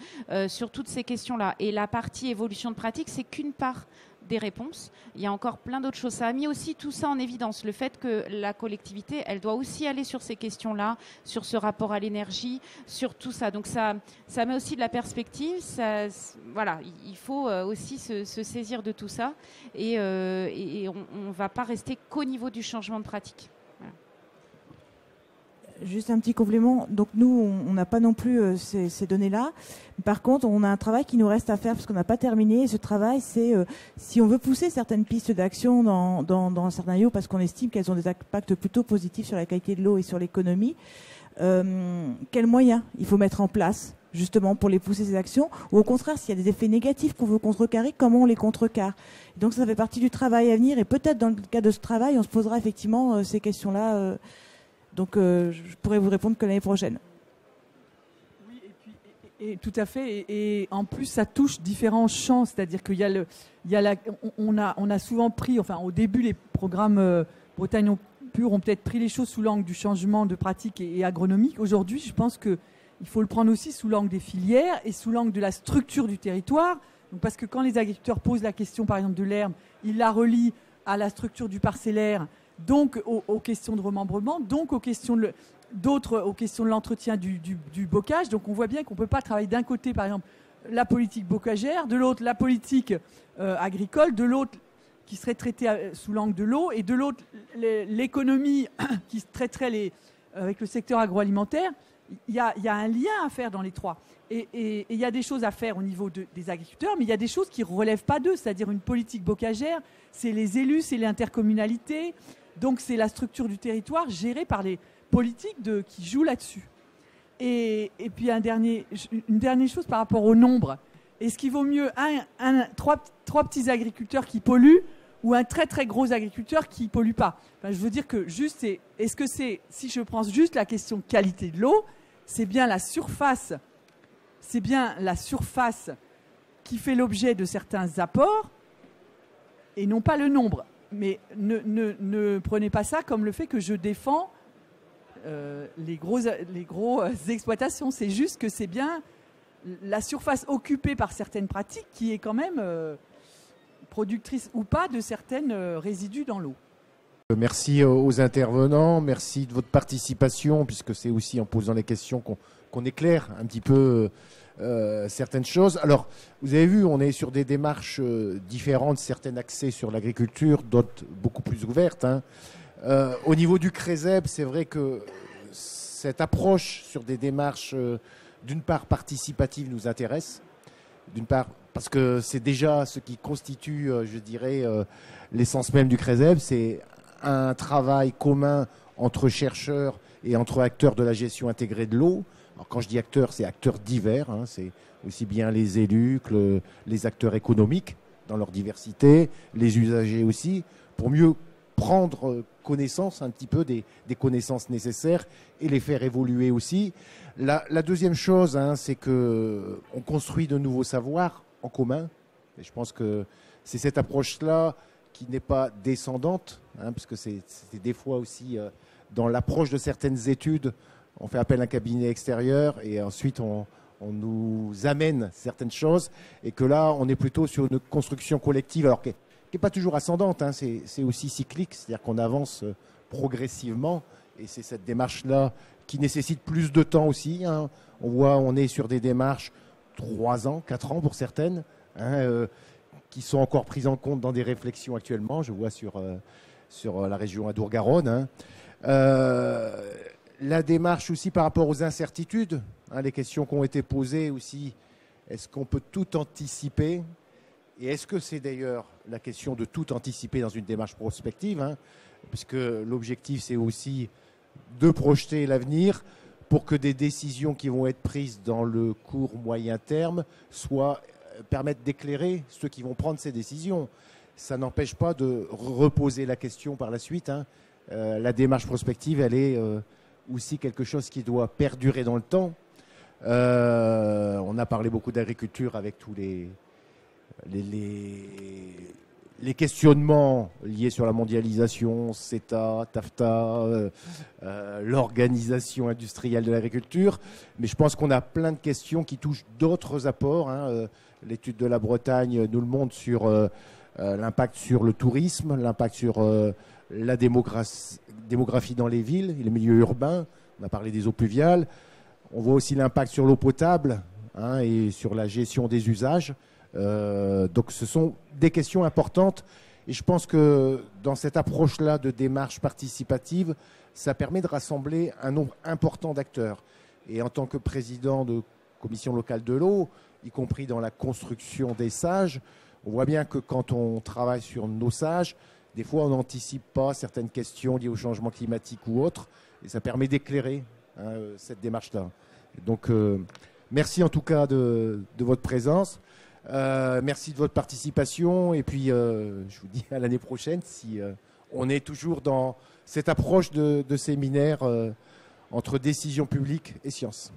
sur toutes ces questions-là. Et la partie évolution de pratique, c'est qu'une part des réponses. Il y a encore plein d'autres choses. Ça a mis aussi tout ça en évidence, le fait que la collectivité, elle doit aussi aller sur ces questions-là, sur ce rapport à l'énergie, sur tout ça. Donc ça met aussi de la perspective. Voilà, il faut aussi se saisir de tout ça et on ne va pas rester qu'au niveau du changement de pratique. Voilà.
Juste un petit complément. Donc nous, on n'a pas non plus ces données-là. Par contre, on a un travail qui nous reste à faire parce qu'on n'a pas terminé. Et ce travail, c'est si on veut pousser certaines pistes d'action dans certains lieux parce qu'on estime qu'elles ont des impacts plutôt positifs sur la qualité de l'eau et sur l'économie, quels moyens il faut mettre en place justement pour les pousser ces actions, ou au contraire, s'il y a des effets négatifs qu'on veut contrecarrer, comment on les contrecarre. Donc ça fait partie du travail à venir et peut-être dans le cadre de ce travail, on se posera effectivement ces questions-là. Donc, je pourrais vous répondre que l'année prochaine.
Oui, et tout à fait. Et en plus, ça touche différents champs. C'est-à-dire qu'il y a on a souvent pris, au début, les programmes Bretagne Pure ont peut-être pris les choses sous l'angle du changement de pratique et agronomique. Aujourd'hui, je pense qu'il faut le prendre aussi sous l'angle des filières et sous l'angle de la structure du territoire. Donc, parce que quand les agriculteurs posent la question, par exemple, de l'herbe, ils la relient à la structure du parcellaire, donc aux questions de remembrement, donc aux questions de l'entretien du bocage. Donc on voit bien qu'on ne peut pas travailler d'un côté, par exemple, la politique bocagère, de l'autre la politique agricole, de l'autre qui serait traitée sous l'angle de l'eau, et de l'autre l'économie qui traiterait avec le secteur agroalimentaire. Il y a un lien à faire dans les trois. Et il y a des choses à faire au niveau des agriculteurs, mais il y a des choses qui ne relèvent pas d'eux, c'est-à-dire une politique bocagère, c'est les élus, c'est l'intercommunalité, donc c'est la structure du territoire gérée par les politiques qui jouent là-dessus. Et puis une dernière chose par rapport au nombre. Est-ce qu'il vaut mieux trois petits agriculteurs qui polluent ou un très très gros agriculteur qui ne pollue pas? Enfin, je veux dire que juste, est-ce que c'est, si je prends juste la question qualité de l'eau, c'est bien la surface qui fait l'objet de certains apports et non pas le nombre. Mais ne prenez pas ça comme le fait que je défends les grosses exploitations. C'est juste que c'est bien la surface occupée par certaines pratiques qui est quand même productrice ou pas de certaines résidus dans l'eau.
Merci aux intervenants, merci de votre participation, puisque c'est aussi en posant les questions qu'on éclaire un petit peu certaines choses. Alors, vous avez vu, on est sur des démarches différentes, certaines axées sur l'agriculture, d'autres beaucoup plus ouvertes. Au niveau du CRESEB, c'est vrai que cette approche sur des démarches, d'une part participatives, nous intéresse. D'une part, parce que c'est déjà ce qui constitue, je dirais, l'essence même du CRESEB, c'est un travail commun entre chercheurs et entre acteurs de la gestion intégrée de l'eau. Alors, quand je dis acteurs, c'est acteurs divers, c'est aussi bien les élus que les acteurs économiques dans leur diversité, les usagers aussi, pour mieux prendre connaissance un petit peu des connaissances nécessaires et les faire évoluer aussi. La deuxième chose, c'est qu'on construit de nouveaux savoirs en commun. Et je pense que c'est cette approche-là qui n'est pas descendante, parce que c'est des fois aussi dans l'approche de certaines études, on fait appel à un cabinet extérieur et ensuite on nous amène certaines choses, et que là on est plutôt sur une construction collective, alors qui n'est pas toujours ascendante, c'est aussi cyclique, c'est-à-dire qu'on avance progressivement, et c'est cette démarche-là qui nécessite plus de temps aussi. On est sur des démarches 3 ans, 4 ans pour certaines, qui sont encore prises en compte dans des réflexions actuellement, je vois sur la région Adour-Garonne. La démarche aussi par rapport aux incertitudes, les questions qui ont été posées aussi, est-ce qu'on peut tout anticiper? Et est-ce que c'est d'ailleurs la question de tout anticiper dans une démarche prospective, puisque l'objectif c'est aussi de projeter l'avenir pour que des décisions qui vont être prises dans le court moyen terme permettent d'éclairer ceux qui vont prendre ces décisions. Ça n'empêche pas de reposer la question par la suite. La démarche prospective, elle est aussi quelque chose qui doit perdurer dans le temps. On a parlé beaucoup d'agriculture avec tous les questionnements liés sur la mondialisation, CETA, TAFTA, l'organisation industrielle de l'agriculture. Mais je pense qu'on a plein de questions qui touchent d'autres apports. L'étude de la Bretagne nous le montre sur l'impact sur le tourisme, l'impact sur la démographie dans les villes et les milieux urbains. On a parlé des eaux pluviales. On voit aussi l'impact sur l'eau potable et sur la gestion des usages. Donc ce sont des questions importantes, et je pense que dans cette approche-là de démarche participative, ça permet de rassembler un nombre important d'acteurs. Et en tant que président de commission locale de l'eau, y compris dans la construction des sages, on voit bien que quand on travaille sur nos sages, des fois on n'anticipe pas certaines questions liées au changement climatique ou autres, et ça permet d'éclairer cette démarche-là. Donc merci en tout cas de votre présence. Merci de votre participation, et puis je vous dis à l'année prochaine si on est toujours dans cette approche de séminaire entre décision publique et science.